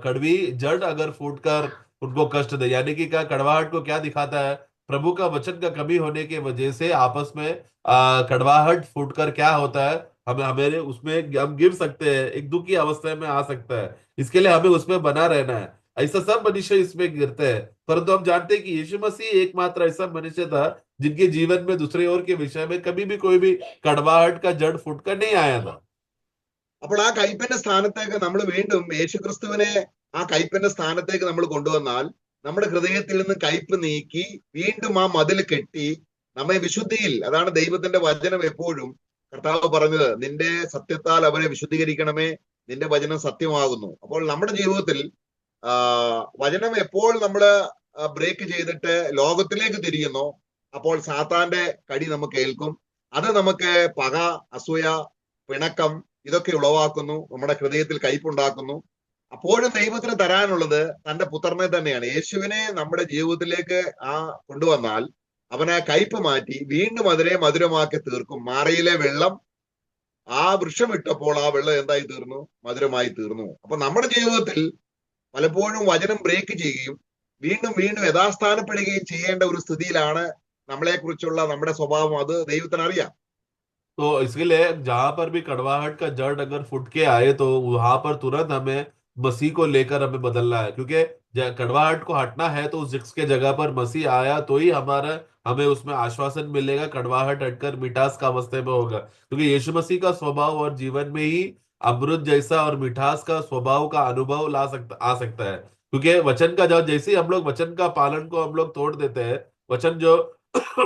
कड़वी जड़ अगर फूट कर उनको कष्ट दे, यानी कि क्या कड़वाहट को क्या दिखाता है, प्रभु का वचन का कमी होने की वजह से आपस में कड़वाहट फूट कर क्या होता है, हमें उसमें हम गिर सकते हैं, एक दुख की अवस्था में आ सकता है। इसके लिए हमें उसमें बना रहना है। ऐसा सब मनुष्य इसमें गिरते हैं, परंतु हम जानते हैं कि यीशु मसीह एकमात्र ऐसा मनुष्य था जिनके जीवन में दूसरे ओर के विषय में कभी भी कोई भी कड़वाहट का जड़ फूटकर नहीं आया था। അപ്പോൾ ആ കയ്പിന്റെ സ്ഥാനത്തേക്ക് നമ്മൾ വീണ്ടും യേശു ക്രിസ്തുവിനെ ആ കയ്പിന്റെ സ്ഥാനത്തേക്ക് നമ്മൾ കൊണ്ടുവന്നാൽ നമ്മുടെ ഹൃദയത്തിൽ നിന്ന് കയ്പ് നീക്കി വീണ്ടും ആ മതിൽ കെട്ടി നമ്മെ വിശുദ്ധിയിൽ, അതാണ് ദൈവത്തിന്റെ വചനം എപ്പോഴും കർത്താവ് പറഞ്ഞത്, നിന്റെ സത്യത്താൽ അവരെ വിശുദ്ധീകരിക്കണമേ, നിന്റെ വചനം സത്യമാകുന്നു. അപ്പോൾ നമ്മുടെ ജീവിതത്തിൽ വചനം എപ്പോൾ നമ്മള് ബ്രേക്ക് ചെയ്തിട്ട് ലോകത്തിലേക്ക് തിരിയുന്നോ അപ്പോൾ സാത്താന്റെ കടി നമുക്ക് ഏൽക്കും. അത് നമുക്ക് പക, അസൂയ, പിണക്കം ഇതൊക്കെ ഉളവാക്കുന്നു, നമ്മുടെ ഹൃദയത്തിൽ കയ്പുണ്ടാക്കുന്നു. അപ്പോഴും ദൈവത്തിന് തരാനുള്ളത് തന്റെ പുത്രനെ തന്നെയാണ്. യേശുവിനെ നമ്മുടെ ജീവിതത്തിലേക്ക് കൊണ്ടുവന്നാൽ അവൻ ആ കയ്പ് മാറ്റി വീണ്ടും അതിനെ മധുരമാക്കി തീർക്കും. മാറയിലെ വെള്ളം ആ വൃക്ഷം ഇട്ടപ്പോൾ ആ വെള്ളം എന്തായി തീർന്നു? മധുരമായി തീർന്നു. അപ്പൊ നമ്മുടെ ജീവിതത്തിൽ പലപ്പോഴും വചനം ബ്രേക്ക് ചെയ്യുകയും വീണ്ടും വീണ്ടും യഥാസ്ഥാനപ്പെടുകയും ചെയ്യേണ്ട ഒരു സ്ഥിതിയിലാണ് നമ്മളെ കുറിച്ചുള്ള നമ്മുടെ സ്വഭാവം. അത് ദൈവത്തിന് അറിയാം. तो इसके लिए जहां पर भी कड़वाहट का जड़ अगर फुट के आए तो वहां पर तुरंत हमें मसीह को लेकर हमें बदलना है, क्योंकि कड़वाहट को हटना है तो उस जिसके जगह पर मसीह आया तो ही हमें उसमें आश्वासन मिलेगा। कड़वाहट हटकर मिठास का अवस्थे में होगा, क्योंकि यीशु मसीह का स्वभाव और जीवन में ही अमृत जैसा और मिठास का स्वभाव का अनुभव आ सकता है। क्योंकि वचन का जब जैसे ही हम लोग वचन का पालन को हम लोग तोड़ देते हैं, वचन जो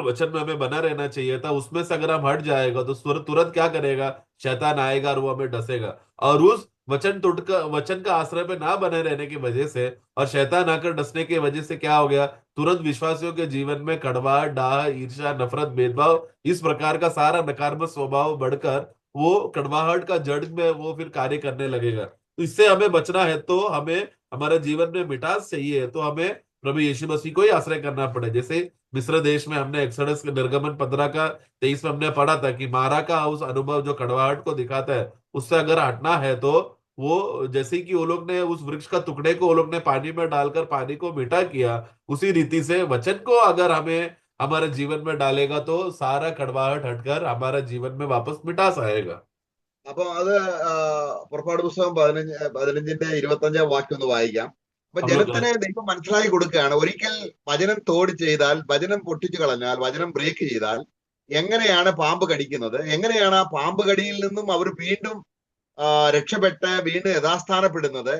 वचन में हमें बना रहना चाहिए था उसमें से अगर हम हट जाएगा तो तुरंत क्या करेगा? शैतान आएगा और वो हमें डसेगा। और उस वचन का आश्रय पे ना बने रहने की वजह से और शैतान आकर डसने की वजह से क्या हो गया? तुरंत विश्वासियों के जीवन में कड़वा, डाह, ईर्ष्या, नफरत, भेदभाव, इस प्रकार का सारा नकारात्मक स्वभाव बढ़कर वो कड़वाहट का जड़ में वो फिर कार्य करने लगेगा। तो इससे हमें बचना है तो हमें हमारे जीवन में मिठास चाहिए तो हमें प्रभु यीशु मसीह को ही आश्रय करना पड़े। जैसे मिस्र देश में हमने एक्सोडस के निर्गमन 15 का 23 में हमने पढ़ा था कि मारा का उस अनुभव जो कड़वाहट को दिखाता है उससे अगर हटना है तो वो जैसे कि वो लोग ने उस वृक्ष का टुकड़े को वो लोग ने पानी में डालकर पानी को मीठा किया, उसी रीति से वचन को अगर हमें हमारे जीवन में डालेगा तो सारा कड़वाहट हटकर हमारा जीवन में वापस मिठास आएगा। അപ്പൊ അത് പുറപ്പാട് പുസ്തകം 15-ന്റെ 25-ാം വാക്യം ഒന്ന് വായിക്കാം. അപ്പൊ हम लोग ജനത്തിനെ ദൈവം മനസ്സിലാക്കി കൊടുക്കുകയാണ്, ഒരിക്കൽ വചനം തോടി ചെയ്താൽ, വചനം പൊട്ടിച്ചു കളഞ്ഞാൽ, വചനം ബ്രേക്ക് ചെയ്താൽ എങ്ങനെയാണ് പാമ്പ് കടിക്കുന്നത്, എങ്ങനെയാണ് ആ പാമ്പ് കടിയിൽ നിന്നും അവർ വീണ്ടും രക്ഷപ്പെട്ട് വീണ്ടും യഥാസ്ഥാനപ്പെടുന്നത്.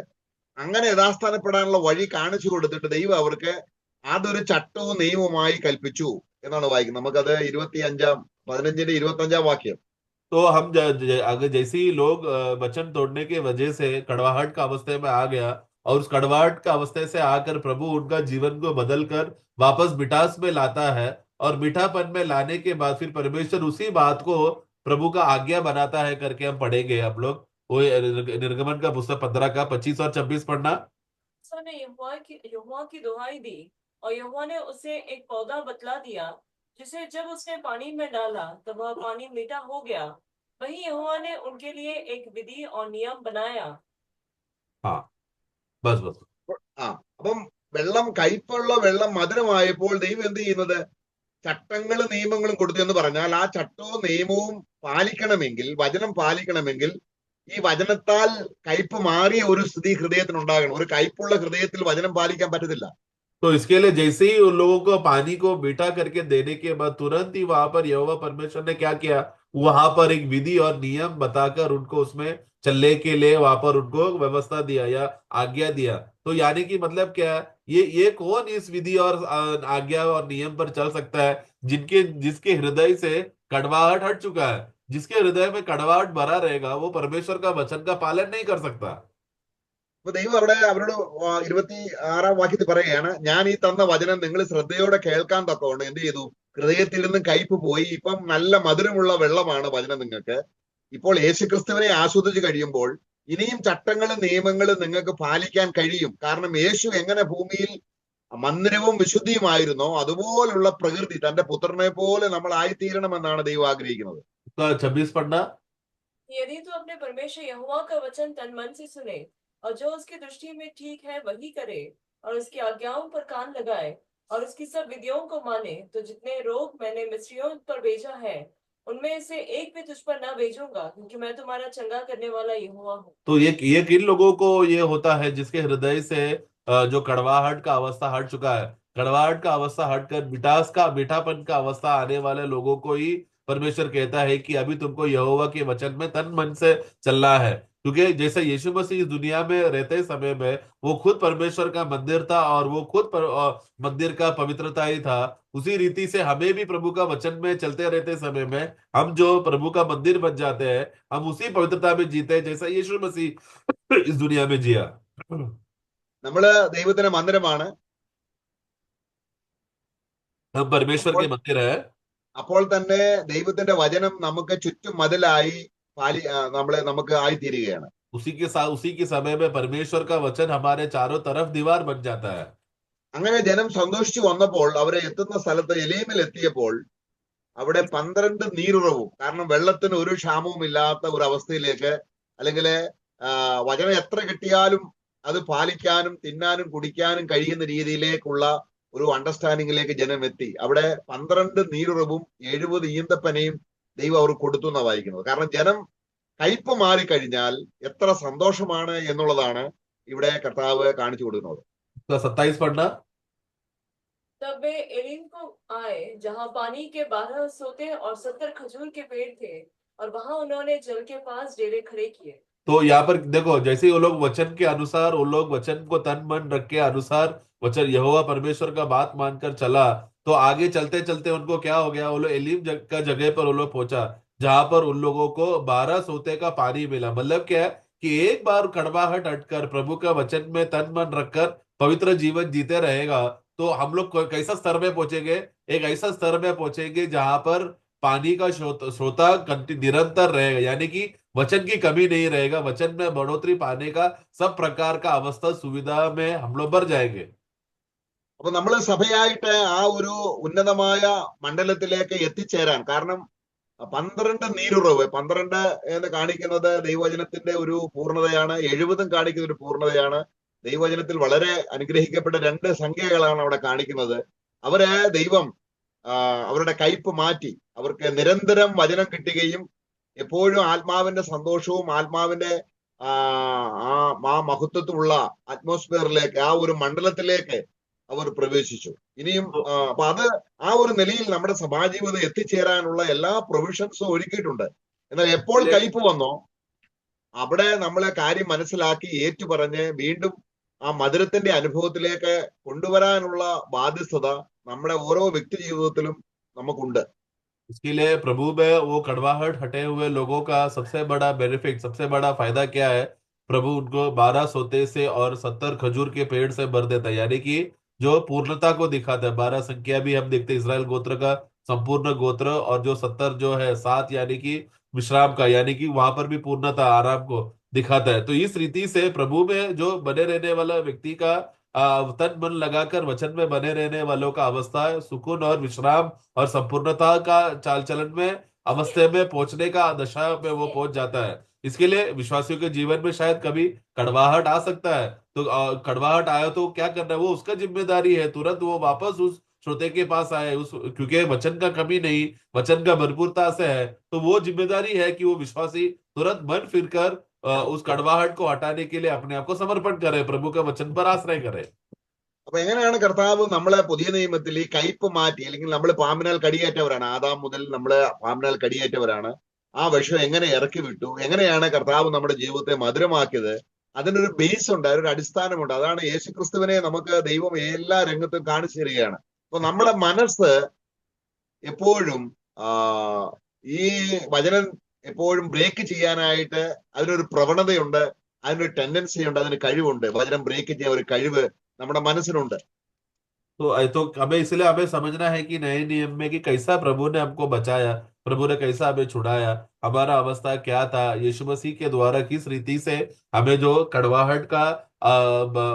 അങ്ങനെ യഥാസ്ഥാനപ്പെടാനുള്ള വഴി കാണിച്ചു കൊടുത്തിട്ട് ദൈവം അവർക്ക് അതൊരു ചട്ടവും നിയമവുമായി കൽപ്പിച്ചു എന്നാണ് വായിക്കുന്നത്. നമുക്കത് 15-ന്റെ 25-ാം വാക്യം. तो हम अगर जैसे ही लोग वचन तोड़ने की वजह से कड़वाहट का अवस्थे में आ गया और उस कड़वाहट का अवस्थे से आकर प्रभु उनका जीवन को बदल कर वापस मिठास में लाता है और मीठापन में लाने के बाद फिर परमेश्वर उसी बात को प्रभु का आज्ञा बनाता है करके हम पढ़ेंगे। हम लोग वो निर्गमन का पुस्तक 15 का 25 और 26 पढ़ना। उसने यहोवा की दुहाई दी और यहोवा ने उसे एक पौधा बतला दिया जिसे जब उसने पानी में डाला तब वह पानी मीठा हो गया। वही यहोवा ने उनके लिए एक विधि और नियम बनाया। हाँ, बस बस। അപ്പം വെള്ളം, കയ്പുള്ള വെള്ളം മധുരമായപ്പോൾ ദൈവം എന്ത് ചെയ്യുന്നത്? ചട്ടങ്ങളും നിയമങ്ങളും കൊടുത്തു എന്ന് പറഞ്ഞാൽ ആ ചട്ടവും നിയമവും പാലിക്കണമെങ്കിൽ, വചനം പാലിക്കണമെങ്കിൽ ഈ വചനത്താൽ കയ്പ് മാറിയ ഒരു സ്ഥിതി ഹൃദയത്തിനുണ്ടാകണം. ഒരു കയ്പുള്ള ഹൃദയത്തിൽ വചനം പാലിക്കാൻ പറ്റത്തില്ല. तो इसके लिए जैसे ही उन लोगों को पानी को मीठा करके देने के बाद तुरंत ही वहां पर यहोवा परमेश्वर ने क्या किया? वहां पर एक विधि और नियम बताकर उनको उसमें चलने के लिए वहां पर उनको व्यवस्था दिया या आज्ञा दिया। तो यानी कि मतलब क्या है? ये कौन इस विधि और आज्ञा और नियम पर चल सकता है? जिसके हृदय से कड़वाहट हट चुका है। जिसके हृदय में कड़वाहट भरा रहेगा वो परमेश्वर का वचन का पालन नहीं कर सकता। അപ്പൊ ദൈവം അവരോട് 26-ാം വാക്യത്തിൽ പറയുകയാണ്, ഞാൻ ഈ തന്ന വചനം നിങ്ങൾ ശ്രദ്ധയോടെ കേൾക്കാൻ തക്കവണ്ണം എന്ത് ചെയ്തു? ഹൃദയത്തിൽ നിന്നും കയ്പ് പോയി. ഇപ്പം നല്ല മധുരമുള്ള വെള്ളമാണ് വചനം നിങ്ങൾക്ക്. ഇപ്പോൾ യേശുക്രിസ്തുവിനെ ആസ്വദിച്ച് കഴിയുമ്പോൾ ഇനിയും ചട്ടങ്ങളും നിയമങ്ങളും നിങ്ങൾക്ക് പാലിക്കാൻ കഴിയും. കാരണം യേശു എങ്ങനെ ഭൂമിയിൽ മന്ദിരവും വിശുദ്ധിയുമായിരുന്നോ അതുപോലുള്ള പ്രകൃതി തന്റെ പുത്രനെ പോലെ നമ്മൾ ആയിത്തീരണമെന്നാണ് ദൈവം ആഗ്രഹിക്കുന്നത്. 26 पढ़ना। यदि तू अपने परमेश्वर यहोवा का वचन तन मन से सुने और जो उसकी दृष्टि में ठीक है वही करे और उसकी आज्ञाओं पर कान लगाए और उसकी सब विधियों को माने, तो जितने रोग मैंने मिस्रियों पर भेजा है उनमें से एक भी तुझ पर न भेजूंगा, क्योंकि मैं तुम्हारा चंगा करने वाला यहोवा हूँ। तो ये किन लोगों को ये होता है? जिसके हृदय से जो कड़वाहट का अवस्था हट चुका है। कड़वाहट का अवस्था हटकर मीठापन का अवस्था आने वाले लोगों को ही परमेश्वर कहता है कि अभी तुमको यहोवा के वचन में तन मन से चलना है। क्योंकि जैसे यीशु मसीह इस दुनिया में रहते समय में वो खुद परमेश्वर का मंदिर था और वो खुद मंदिर का पवित्रता ही था, उसी रीति से हमें भी प्रभु का वचन में चलते रहते समय में हम जो प्रभु का मंदिर बन जाते हैं, हम उसी पवित्रता में जीते हैं जैसा यीशु मसीह इस दुनिया में जिया। നമ്മള് ദൈവത്തിന്റെ മന്ദിരമാണ്. हम परमेश्वर അപ്പോൾ के मंदिर है। അപ്പോൾ തന്നെ ദൈവത്തിന്റെ വചനം നമുക്ക് ചുറ്റും മതിലായി നമുക്ക് ആയിത്തീരുകയാണ്. उसी के साथ उसी के समय में परमेश्वर का वचन हमारे चारों तरफ दीवार बन जाता है। അങ്ങനെ ജനം സന്തോഷിച്ചു വന്നപ്പോൾ അവരെ എത്തുന്ന സ്ഥലത്ത് എലീമിൽ എത്തിയപ്പോൾ അവിടെ 12 നീരുറവും, കാരണം വെള്ളത്തിന് ഒരു ക്ഷാമവും ഇല്ലാത്ത ഒരു അവസ്ഥയിലേക്ക്, അല്ലെങ്കിൽ വചനം എത്ര കിട്ടിയാലും അത് പാലിക്കാനും തിന്നാനും കുടിക്കാനും കഴിയുന്ന രീതിയിലേക്കുള്ള ഒരു അണ്ടർസ്റ്റാൻഡിങ്ങിലേക്ക് ജനം എത്തി. അവിടെ 12 നീരുറവും 70 ഈന്തപ്പനയും ദൈവം അവർ കൊടുത്തു എന്നാണ് വായിക്കുന്നത്. കാരണം ജനം കയ്പ് മാറിക്കഴിഞ്ഞാൽ എത്ര സന്തോഷമാണ് എന്നുള്ളതാണ് ഇവിടെ കർത്താവ് കാണിച്ചു കൊടുക്കുന്നത്. 27 पढ़ना। तब वे एलीम को आए जहाँ पानी के 12 सोते और 70 खजूर के पेड़ थे, और वहां उन्होंने जल के पास डेरे खड़े किए। तो यहाँ पर देखो, जैसे ही वो लोग वचन के अनुसार, वो लोग वचन को तन मन रख के अनुसार वचन यहोवा परमेश्वर का बात मानकर चला, तो आगे चलते चलते उनको क्या हो गया, वो लोग एलीम का जगह पर वो लोग पहुंचा जहां पर उन लोगों को 12 सोते का पानी मिला। मतलब क्या है कि एक बार कड़वाहट हटकर प्रभु का वचन में तन मन रखकर पवित्र जीवन जीते रहेगा तो हम लोग कैसा स्तर में पहुंचेंगे, एक ऐसा स्तर में पहुंचेंगे जहां पर पानी का श्रोता निरंतर रहेगा, यानी कि वचन की कमी नहीं रहेगा, वचन में बढ़ोतरी पाने का सब प्रकार का अवस्था सुविधा में हम लोग बढ़ जाएंगे। അപ്പൊ നമ്മൾ സഭയായിട്ട് ആ ഒരു ഉന്നതമായ മണ്ഡലത്തിലേക്ക് എത്തിച്ചേരാൻ കാരണം 12 നീരുറവ്, 12 എന്ന് കാണിക്കുന്നത് ദൈവവചനത്തിന്റെ ഒരു പൂർണ്ണതയാണ്, 70 കാണിക്കുന്ന ഒരു പൂർണ്ണതയാണ്. ദൈവവചനത്തിൽ വളരെ അനുഗ്രഹിക്കപ്പെട്ട 2 സംഖ്യകളാണ് അവിടെ കാണിക്കുന്നത്. അവര് ദൈവം അവരുടെ കയ്പ് മാറ്റി, അവർക്ക് നിരന്തരം വചനം കിട്ടുകയും എപ്പോഴും ആത്മാവിന്റെ സന്തോഷവും ആത്മാവിന്റെ ആ മഹത്വത്തുമുള്ള അറ്റ്മോസ്ഫിയറിലേക്ക്, ആ ഒരു മണ്ഡലത്തിലേക്ക് അവർ പ്രവേശിച്ചു. ഇനിയും അപ്പൊ അത് ആ ഒരു നിലയിൽ നമ്മുടെ സഭാജീവിതം എത്തിച്ചേരാനുള്ള എല്ലാ പ്രൊവിഷൻസും ഒരുക്കിയിട്ടുണ്ട്. എന്നാൽ എപ്പോൾ കയ്പ് വന്നോ അവിടെ നമ്മളെ കാര്യം മനസ്സിലാക്കി ഏറ്റുപറഞ്ഞ് വീണ്ടും ആ മധുരത്തിന്റെ അനുഭവത്തിലേക്ക് കൊണ്ടുവരാനുള്ള ബാധ്യസ്ഥത നമ്മുടെ ഓരോ വ്യക്തി ജീവിതത്തിലും നമുക്കുണ്ട്. इसके लिए प्रभु में वो कड़वाहट हटे हुए लोगों का सबसे बड़ा बेनिफिट, सबसे बड़ा फायदा क्या है, प्रभु उनको 12 सोते से और 70 खजूर के पेड़ से भर देता है, यानी कि जो पूर्णता को दिखाता है। 12 संख्या भी हम देखते हैं इस्राएल गोत्र का संपूर्ण गोत्र, और जो 70 जो है 7 यानी कि विश्राम का, यानी कि वहां पर भी पूर्णता आराम को दिखाता है। तो इस रीति से प्रभु में जो बने रहने वाला व्यक्ति का तन मन लगाकर वचन में बने रहने वालों का अवस्था सुकून और विश्राम और संपूर्णता का चाल चलन में अवस्थे में पहुंचने का दशा में वो पहुंच जाता है। इसके लिए विश्वासियों के जीवन में शायद कभी कड़वाहट आ सकता है, तो कड़वाहट आया तो क्या करना है, वो उसका जिम्मेदारी है, तुरंत वो वापस उस श्रोते के पास आए, उस क्योंकि वचन का कमी नहीं, वचन का भरपूरता से है, तो वो जिम्मेदारी है कि वो विश्वासी तुरंत मन फिरकर उस कड़वाहट को हटाने के लिए अपने आप को समर्पण करे, प्रभु के वचन पर आश्रय करे। അപ്പൊ എങ്ങനെയാണ് കർത്താവ് നമ്മളെ പുതിയ നിയമത്തിൽ ഈ കയ്പ് മാറ്റി, അല്ലെങ്കിൽ നമ്മൾ പാമ്പിനാൽ കടിയേറ്റവരാണ്, ആദാം മുതൽ നമ്മള് പാമ്പിനാൽ കടിയേറ്റവരാണ്, ആ വിഷം എങ്ങനെ ഇറക്കി വിട്ടു, എങ്ങനെയാണ് കർത്താവ് നമ്മുടെ ജീവിതത്തെ മധുരമാക്കിയത്, അതിനൊരു ബേസ് ഉണ്ട്, അതിനൊരു അടിസ്ഥാനമുണ്ട്. അതാണ് യേശുക്രിസ്തുവിനെ നമുക്ക് ദൈവം എല്ലാ രംഗത്തും കാണിച്ചു തരികയാണ്. അപ്പൊ നമ്മുടെ മനസ്സ് എപ്പോഴും ഈ വചനം എപ്പോഴും ബ്രേക്ക് ചെയ്യാനായിട്ട് അതിനൊരു പ്രവണതയുണ്ട്, അതിനൊരു ടെൻഡൻസി ഉണ്ട്, അതിന് കഴിവുണ്ട്. വചനം ബ്രേക്ക് ചെയ്യാൻ ഒരു കഴിവ് നമ്മുടെ മനസ്സിനുണ്ട്. तो हमें इसलिए हमें समझना है कि नए नियम में कि कैसा प्रभु ने हमको बचाया, प्रभु ने कैसा हमें छुड़ाया, हमारा अवस्था क्या था, यीशु मसीह के द्वारा किस रीति से हमें जो कड़वाहट का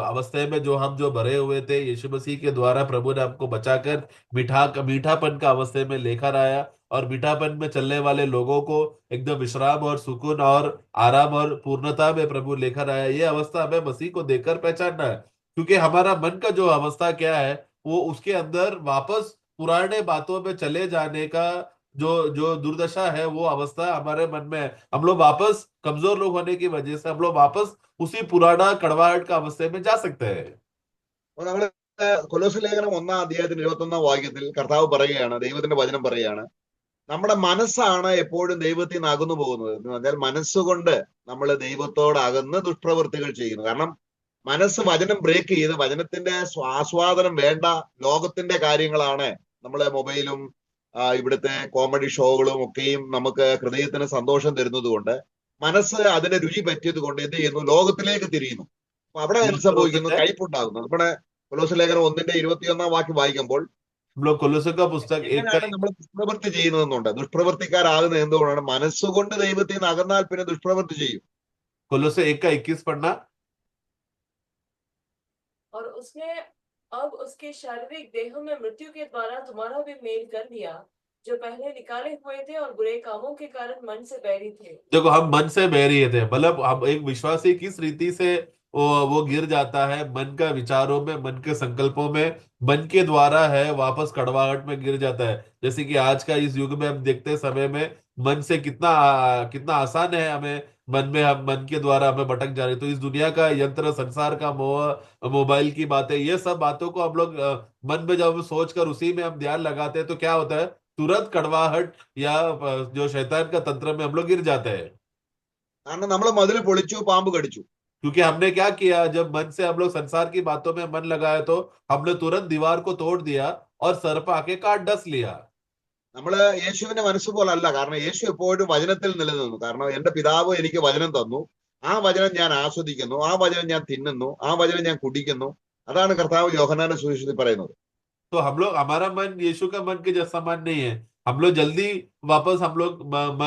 अवस्था में जो हम जो भरे हुए थे, यीशु मसीह के द्वारा प्रभु ने हमको बचाकर मीठापन का अवस्था में लेकर आया, और मीठापन में चलने वाले लोगों को एकदम विश्राम और सुकून और आराम और पूर्णता में प्रभु लेकर आया। ये अवस्था हमें मसीह को देखकर पहचानना है, क्योंकि हमारा मन का जो अवस्था क्या है वो उसके अंदर वापस पुराने बातों में चले जाने का जो जो दुर्दशा है, वो अवस्था हमारे मन में है। हम लोग वापस कमजोर लोग होने की वजह से हम लोग वापस उसी पुराना कड़वाहट का अवस्था में जा सकते हैं। അപ്പൊ നമ്മള് കൊലോസ്യ ലേഖനം 1-ാം അധ്യായത്തിന് 21-ാം വാക്യത്തിൽ കർത്താവ് പറയുകയാണ്, ദൈവത്തിന്റെ വചനം പറയുകയാണ്, നമ്മുടെ മനസ്സാണ് എപ്പോഴും ദൈവത്തിൽ നിന്ന് അകന്നു പോകുന്നത്. എന്ന് പറഞ്ഞാൽ മനസ്സുകൊണ്ട് നമ്മൾ ദൈവത്തോട് അകന്ന് ദുഷ്പ്രവൃത്തികൾ ചെയ്യുന്നു. കാരണം മനസ്സ് വചനം ബ്രേക്ക് ചെയ്ത് വചനത്തിന്റെ ആസ്വാദനം വേണ്ട ലോകത്തിന്റെ കാര്യങ്ങളാണ് നമ്മളെ മൊബൈലും ഇവിടുത്തെ കോമഡി ഷോകളും ഒക്കെയും നമുക്ക് ഹൃദയത്തിന് സന്തോഷം തരുന്നത് കൊണ്ട് മനസ്സ് അതിന്റെ രുചി പറ്റിയത് കൊണ്ട് എന്ത് ചെയ്യുന്നു, ലോകത്തിലേക്ക് തിരിയുന്നു. അപ്പൊ അവിടെ എന്ത് സംഭവിക്കുന്നു, കയ്പുണ്ടാകുന്നു. നമ്മുടെ കൊലോസ്യ ലേഖനം 1:21 വാക്യം വായിക്കുമ്പോൾ हम लोग कोलोसे का पुस्तक 1 का എങ്ങനെയാണ് നമ്മൾ ദുഷ്പ്രവൃത്തി ചെയ്യുന്നതെന്നുണ്ട്. ദുഷ്പ്രവൃത്തിക്കാരാകുന്നത് എന്തുകൊണ്ടാണ്? മനസ്സുകൊണ്ട് ദൈവത്തിൽ നിന്ന് അകന്നാൽ പിന്നെ ദുഷ്പ്രവൃത്തി ചെയ്യും. कोलोसे 1 का 21 पढ़ना। और उसने अब उसके शारीरिक देह में मृत्यु के द्वारा तुम्हारा भी मेल कर लिया, जो पहले निकाले हुए थे और बुरे कामों के कारण मन से बैरी थे। देखो, हम मन से बहरी थे, मतलब हम एक विश्वासी किस रीति से वो गिर जाता है मन का विचारों में, मन के संकल्पों में, मन के द्वारा है वापस कड़वाहट में गिर जाता है। जैसे कि आज का इस युग में हम देखते समय में मन से कितना कितना आसान है हमें मन में, हम मन के द्वारा हमें भटक जा रहे। तो इस दुनिया का यंत्र, संसार का मोह, मोबाइल की बातें, ये सब बातों को हम लोग मन में जब हम सोच कर उसी में हम ध्यान लगाते हैं तो क्या होता है, तुरंत कड़वाहट या जो शैतान का तंत्र में हम लोग गिर जाते हैं। കാരണം നമ്മൾ മതിൽ പൊളിച്ചു, പാമ്പ് കടിച്ചു. क्योंकि हमने क्या किया, जब मन से हम लोग संसार की बातों में मन लगाया तो हमने तुरंत दीवार को तोड़ दिया और सर्प आके काट डस लिया। നമ്മള് യേശുവിന്റെ മനസ്സ് പോലെ അല്ല. കാരണം യേശു എപ്പോഴും വചനത്തിൽ നിലനിന്നു. കാരണം എന്റെ പിതാവ് എനിക്ക് വചനം തന്നു, ആ വചനം ഞാൻ ആസ്വദിക്കുന്നു, ആ വചനം ഞാൻ തിന്നുന്നു, ആ വചനം ഞാൻ കുടിക്കുന്നു. അതാണ് കർത്താവ് യോഹന്നാന്റെ സുവിശേഷത്തിൽ പറയുന്നത്. तो हम लोग, हमारा मन यीशु का मन के जैसा मन नहीं है। हम लोग जल्दी वापस हम लोग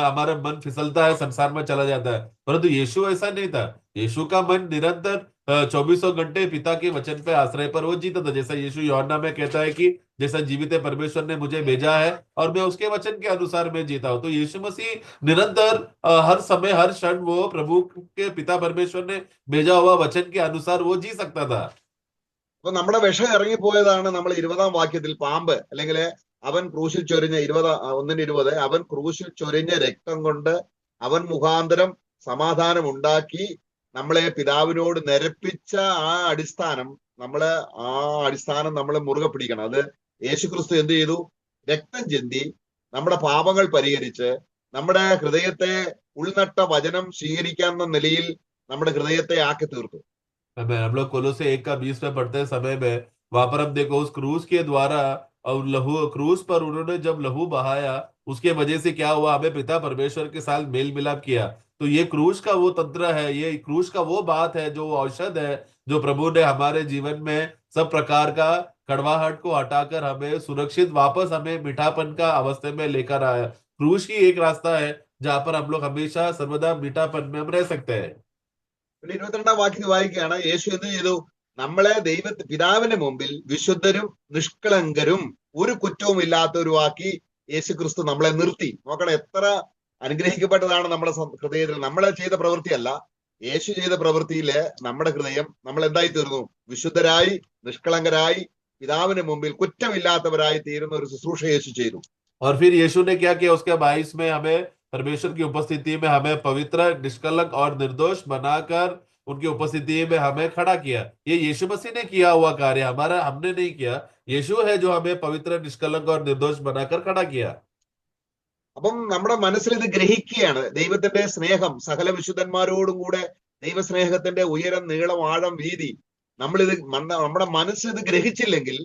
हमारा मन फिसलता है, संसार में चला जाता है, परंतु यीशु ऐसा नहीं था। यीशु का मन निरंतर 24 घंटे पिता के वचन पे आश्रय पर वो जीता था। जैसा यीशु यूहन्ना में कहता है कि जैसा जीवित परमेश्वर ने मुझे भेजा है और मैं उसके वचन के अनुसार मैं जीता हूं। तो यीशु मसीह निरंतर हर समय हर क्षण वो प्रभु के पिता परमेश्वर ने भेजा हुआ वचन के अनुसार वो जी सकता था। അപ്പൊ നമ്മുടെ വിഷം ഇറങ്ങിപ്പോയതാണ് നമ്മൾ 20 വാക്യത്തിൽ പാമ്പ്, അല്ലെങ്കിൽ അവൻ ക്രൂശിൽ ചൊരിഞ്ഞ 1:20 അവൻ ക്രൂശിൽ ചൊരിഞ്ഞ രക്തം കൊണ്ട് അവൻ മുഖാന്തരം സമാധാനം ഉണ്ടാക്കി നമ്മളെ പിതാവിനോട് നിരപ്പിച്ച ആ അടിസ്ഥാനം നമ്മൾ മുറുകെ പിടിക്കണം. അത് യേശുക്രിസ്തു എന്ത് ചെയ്തു? രക്തം ചിന്തി നമ്മുടെ പാപങ്ങൾ പരിഹരിച്ച് നമ്മുടെ ഹൃദയത്തെ ഉൾനട്ട വചനം സ്വീകരിക്കാവുന്ന നിലയിൽ നമ്മുടെ ഹൃദയത്തെ ആക്കി തീർത്തു. हम लोग कोलोसे 1 का 20 में पढ़ते समय में वहां पर हम देखो उस क्रूस के द्वारा और लहू, क्रूस पर उन्होंने जब लहू बहाया उसके वजह से क्या हुआ, हमें पिता परमेश्वर के साथ मेल मिलाप किया। तो ये क्रूस का वो तंत्र है, ये क्रूस का वो बात है, जो औषध है जो प्रभु ने हमारे जीवन में सब प्रकार का कड़वाहट को हटाकर हमें सुरक्षित वापस हमें मीठापन का अवस्था में लेकर आया। क्रूस ही एक रास्ता है जहां पर हम लोग हमेशा सर्वदा मीठापन में हम रह सकते हैं। 22 വാക്യത്തിൽ വായിക്കുകയാണ്, യേശു എന്ത് ചെയ്തു? നമ്മളെ പിതാവിന്റെ മുമ്പിൽ വിശുദ്ധരും നിഷ്കളങ്കരും ഒരു കുറ്റവും ഇല്ലാത്തവരുമാക്കി യേശു ക്രിസ്തു നമ്മളെ നിർത്തി. നോക്കണം, എത്ര അനുഗ്രഹിക്കപ്പെട്ടതാണ് നമ്മുടെ ഹൃദയത്തിൽ. നമ്മളെ ചെയ്ത പ്രവൃത്തിയല്ല, യേശു ചെയ്ത പ്രവൃത്തിയില് നമ്മുടെ ഹൃദയം നമ്മൾ എന്തായി തീർന്നു? വിശുദ്ധരായി, നിഷ്കളങ്കരായി, പിതാവിന്റെ മുമ്പിൽ കുറ്റമില്ലാത്തവരായി തീരുന്ന ഒരു ശുശ്രൂഷ യേശു ചെയ്തു. और फिर यीशु ने क्या किया, उसके 22 में हमें परमेश्वर की उपस्थिति में हमें पवित्र, निष्कलंक और निर्दोष बनाकर उनकी उपस्थिति में हमें खड़ा किया। ये यीशु मसीह ने किया हुआ कार्य, हमारा हमने नहीं किया। यीशु है जो हमें पवित्र, निष्कलंक और निर्दोष बनाकर खड़ा किया। അപ്പം നമ്മുടെ മനസ്സിൽ ഇത് ഗ്രഹിക്കുകയാണ്. ദൈവത്തിന്റെ സ്നേഹം സകല വിശുദ്ധന്മാരോടും കൂടെ ദൈവസ്നേഹത്തിന്റെ ഉയരം, നീളം, ആഴം, വീതി നമ്മളിത് നമ്മുടെ മനസ്സ് ഇത് ഗ്രഹിച്ചില്ലെങ്കിൽ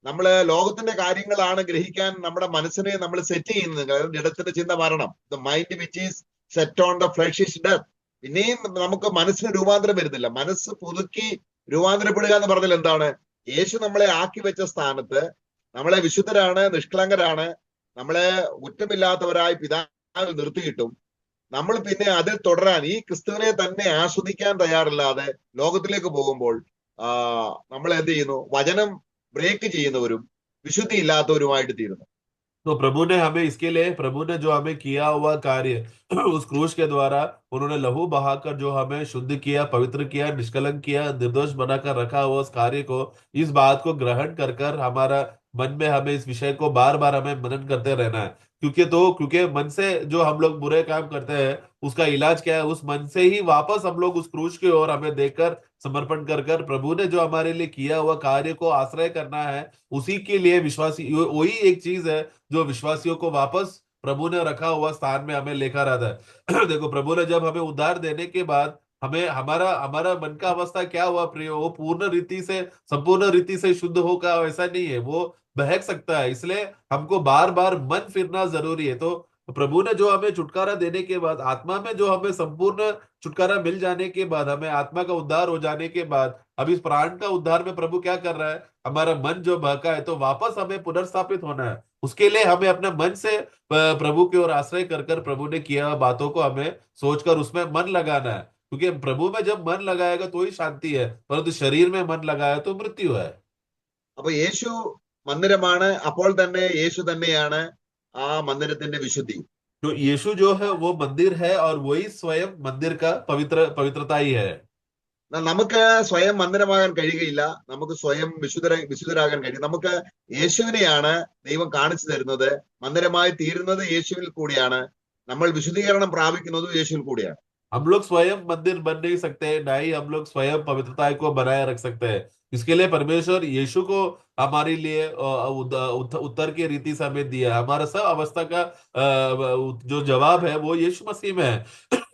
നമ്മള് ലോകത്തിന്റെ കാര്യങ്ങളാണ് ഗ്രഹിക്കാൻ നമ്മുടെ മനസ്സിനെ നമ്മൾ സെറ്റ് ചെയ്യുന്നത്. ജഡത്തിന്റെ ചിന്ത മരണം, the mind which is set on the flush is death. പിന്നെയും നമുക്ക് മനസ്സിന് രൂപാന്തരം വരുന്നില്ല. മനസ്സ് പുതുക്കി രൂപാന്തരപ്പെടുക എന്ന് പറഞ്ഞാൽ എന്താണ്? യേശു നമ്മളെ ആക്കി വെച്ച സ്ഥാനത്ത് നമ്മളെ വിശുദ്ധരാണ്, നിഷ്കളങ്കരാണ്, നമ്മളെ കുറ്റമില്ലാത്തവരായി പിതാവിൽ നിർത്തിയിട്ടും നമ്മൾ പിന്നെ അതിൽ തുടരാൻ, ഈ ക്രിസ്തുവിനെ തന്നെ ആസ്വദിക്കാൻ തയ്യാറില്ലാതെ ലോകത്തിലേക്ക് പോകുമ്പോൾ നമ്മൾ എന്ത് ചെയ്യുന്നു? വചനം ബ്രേക്ക് ചെയ്യുന്നവരും വിശുദ്ധി ഇല്ലാത്തവരുമായിട്ട് തീരുന്നു. तो प्रभु ने हमें इसके लिए, प्रभु ने जो हमें किया हुआ कार्य उस क्रूस के द्वारा उन्होंने लहू बहाकर जो हमें शुद्ध किया, पवित्र किया, निष्कलंक किया, निर्दोष बनाकर रखा हुआ उस कार्य को, इस बात को ग्रहण कर कर हमारा मन में हमें इस विषय को बार बार हमें मनन करते रहना है। क्योंकि मन से जो हम लोग बुरे काम करते हैं उसका इलाज क्या है? उस मन से ही वापस हम लोग उस क्रूस की ओर हमें देखकर समर्पण कर कर प्रभु ने जो हमारे लिए किया हुआ कार्य को आश्रय करना है। उसी के लिए विश्वासी, वही एक चीज है जो विश्वासियों को वापस प्रभु ने रखा हुआ स्थान में हमें लेकर आता है। देखो, प्रभु ने जब हमें उद्धार देने के बाद हमें हमारा हमारा मन का अवस्था क्या हुआ प्रिय, वो पूर्ण रीति से संपूर्ण रीति से शुद्ध होगा ऐसा नहीं है, वो बहक सकता है। इसलिए हमको बार बार मन फिरना जरूरी है। तो प्रभु ने जो हमें छुटकारा देने के बाद, आत्मा में जो हमें संपूर्ण छुटकारा मिल जाने के बाद, हमें आत्मा का उद्धार हो जाने के बाद, अब इस प्राण का उद्धार में प्रभु क्या कर रहा है, हमारा मन जो बहका है तो वापस हमें पुनर्स्थापित होना है। उसके लिए हमें अपने मन से प्रभु की ओर आश्रय कर कर प्रभु ने किया बातों को हमें सोचकर उसमें मन लगाना है। क्योंकि प्रभु में जब मन लगाएगा तो ही शांति है, परंतु शरीर में मन लगाया तो मृत्यु है। അപ്പൊ യേശു മന്ദിരമാണ്, അപ്പോൾ തന്നെ യേശു തന്നെയാണ് ആ മന്ദിരത്തിന്റെ വിശുദ്ധി. तो यीशु जो है वो मंदिर है और वही स्वयं मंदिर का पवित्रता ही है। നമുക്ക് സ്വയം മന്ദിരമാകാൻ കഴിയുകയില്ല, നമുക്ക് സ്വയം വിശുദ്ധരാകാൻ കഴിയും. നമുക്ക് യേശുവിനെയാണ് ദൈവം കാണിച്ചു തരുന്നത്. മന്ദിരമായി തീരുന്നത് യേശുവിൽ കൂടിയാണ്, നമ്മൾ വിശുദ്ധീകരണം പ്രാപിക്കുന്നതും യേശുവിൽ കൂടിയാണ്. हम लोग स्वयं मंदिर बन नहीं सकते, ना ही हम लोग स्वयं पवित्रता को बनाए रख सकते हैं। इसके लिए परमेश्वर यीशु को हमारे लिए उत्तर की रीति से हमें दिया। हमारा सब अवस्था का जो जवाब है वो यीशु मसीह में है।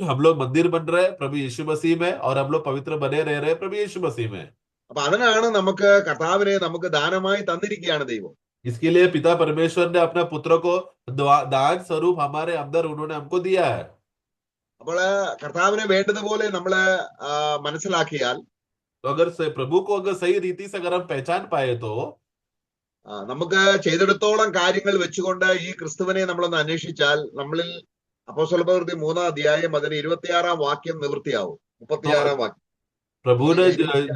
हम लोग मंदिर बन रहे हैं प्रभु यीशु मसीह में, और हम लोग पवित्र बने रह रहे हैं प्रभु यीशु मसीह में। അപ്പൊ അതിനാണ് നമുക്ക് കർത്താവിനെ നമുക്ക് ദാനമായി തന്നിരിക്കുകയാണ് ദൈവം. इसके लिए पिता परमेश्वर ने अपने पुत्र को दान स्वरूप हमारे अंदर उन्होंने हमको दिया है। അപ്പോൾ കർത്താവിനെ വേണ്ടതുപോലെ നമ്മള് മനസ്സിലാക്കിയാൽ, तो अगर प्रभु को अगर सही रीति से अगर हम पहचान पाए तो നമുക്ക് ചെയ്തെടുത്തോളം കാര്യങ്ങൾ വെച്ചുകൊണ്ട് ഈ ക്രിസ്തുവിനെ നമ്മളൊന്ന് അന്വേഷിച്ചാൽ നമ്മളിൽ അപ്പോസ്തലപ്രവൃത്തി 3-ാം അധ്യായം അതിന് 26-ാം വാക്യം നിവൃത്തിയാവും. 36-ാം വാക്യം. प्रभु ने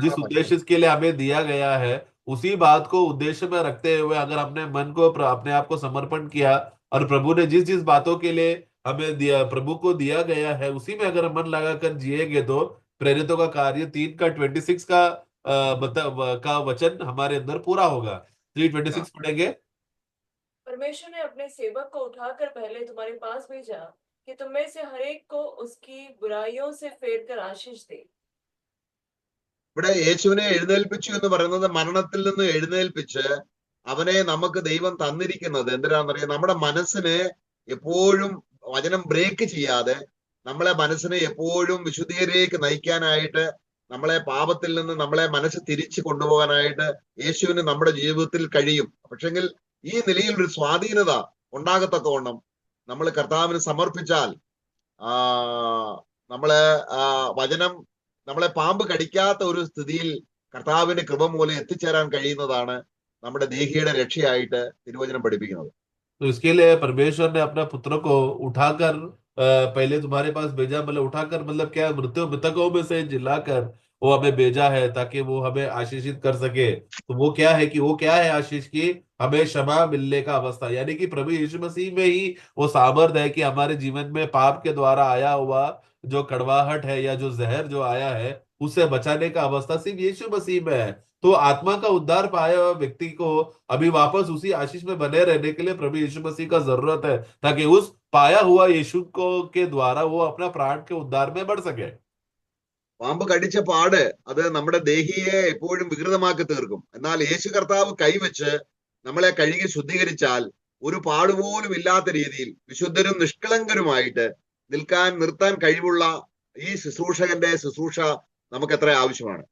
जिस उद्देश्य के लिए हमें दिया गया है उसी बात को उद्देश्य में रखते हुए अगर हमने मन को अपने आप को समर्पण किया, और प्रभु ने जिस जिस बातों के लिए हमें दिया, प्रभु को दिया गया है, उसी में अगर मन लगाकर जिएंगे तो प्रेरितों का कार्य 3:26 का वचन हमारे अंदर पूरा होगा। 3:26 पढ़ेंगे। परमेश्वर ने अपने सेवक को उठाकर पहले तुम्हारे पास भेजा कि तुम में से हर एक को उसकी बुराइयों से फेर कर आशीष दे। ഇവിടെ യേശുവിനെ എഴുന്നേൽപ്പിച്ചു എന്ന് പറയുന്നത് മരണത്തിൽ നിന്ന് എഴുന്നേൽപ്പിച്ച് അവനെ നമുക്ക് ദൈവം തന്നിരിക്കുന്നത് എന്തിനാണെന്നറിയാം, നമ്മുടെ മനസ്സിനെ എപ്പോഴും വചനം ബ്രേക്ക് ചെയ്യാതെ നമ്മളെ മനസ്സിനെ എപ്പോഴും വിശുദ്ധിയിലേക്ക് നയിക്കാനായിട്ട്, നമ്മളെ പാപത്തിൽ നിന്ന് നമ്മളെ മനസ്സ് തിരിച്ചു കൊണ്ടുപോകാനായിട്ട് യേശുവിന് നമ്മുടെ ജീവിതത്തിൽ കഴിയും. പക്ഷെങ്കിൽ ഈ നിലയിൽ ഒരു സ്വാധീനത ഉണ്ടാകത്തക്കവണ്ണം നമ്മൾ കർത്താവിന് സമർപ്പിച്ചാൽ നമ്മള് വചനം നമ്മളെ പാമ്പ് കടിക്കാത്ത ഒരു സ്ഥിതിയിൽ കർത്താവിന്റെ കൃപ മൂലം എത്തിച്ചേരാൻ കഴിയുന്നതാണ് നമ്മുടെ ദേഹിയുടെ രക്ഷയായിട്ട് തിരുവചനം പഠിപ്പിക്കുന്നത്. तो इसके लिए परमेश्वर ने अपना पुत्र को उठाकर पहले तुम्हारे पास भेजा, मतलब उठाकर मतलब क्या, मृतकों में से जिलाकर वो हमें भेजा है ताकि वो हमें आशीषित कर सके। तो वो क्या है आशीष की, हमें क्षमा मिलने का अवस्था, यानी कि प्रभु यीशु मसीह में ही वो सामर्थ्य है कि हमारे जीवन में पाप के द्वारा आया हुआ जो कड़वाहट है या जो जहर जो आया है उससे बचाने का अवस्था सिर्फ यीशु मसीह में है। तो आत्मा का उद्धार पाया हुआ व्यक्ति को अभी वापस उसी आशीष में बने रहने के लिए प्रभु यीशु मसीह का जरूरत है, ताकि उस पाया हुआ यीशु को के द्वारा वो अपना प्राण के उद्धार में बढ़ सके। പാമ്പ് കടിച്ച പാട് അത് നമ്മുടെ ദേഹിയെ എപ്പോഴും വികൃതമാക്കി തീർക്കും. എന്നാൽ യേശു കർത്താവ് കൈവച്ച് നമ്മളെ കഴുകി ശുദ്ധീകരിച്ചാൽ ഒരു പാടുപോലും ഇല്ലാത്ത രീതിയിൽ വിശുദ്ധരും നിഷ്കളങ്കരുമായിട്ട് നിർത്താൻ കഴിവുള്ള ഈ ശുശ്രൂഷകന്റെ ശുശ്രൂഷ നമുക്ക് എത്ര ആവശ്യമാണ്.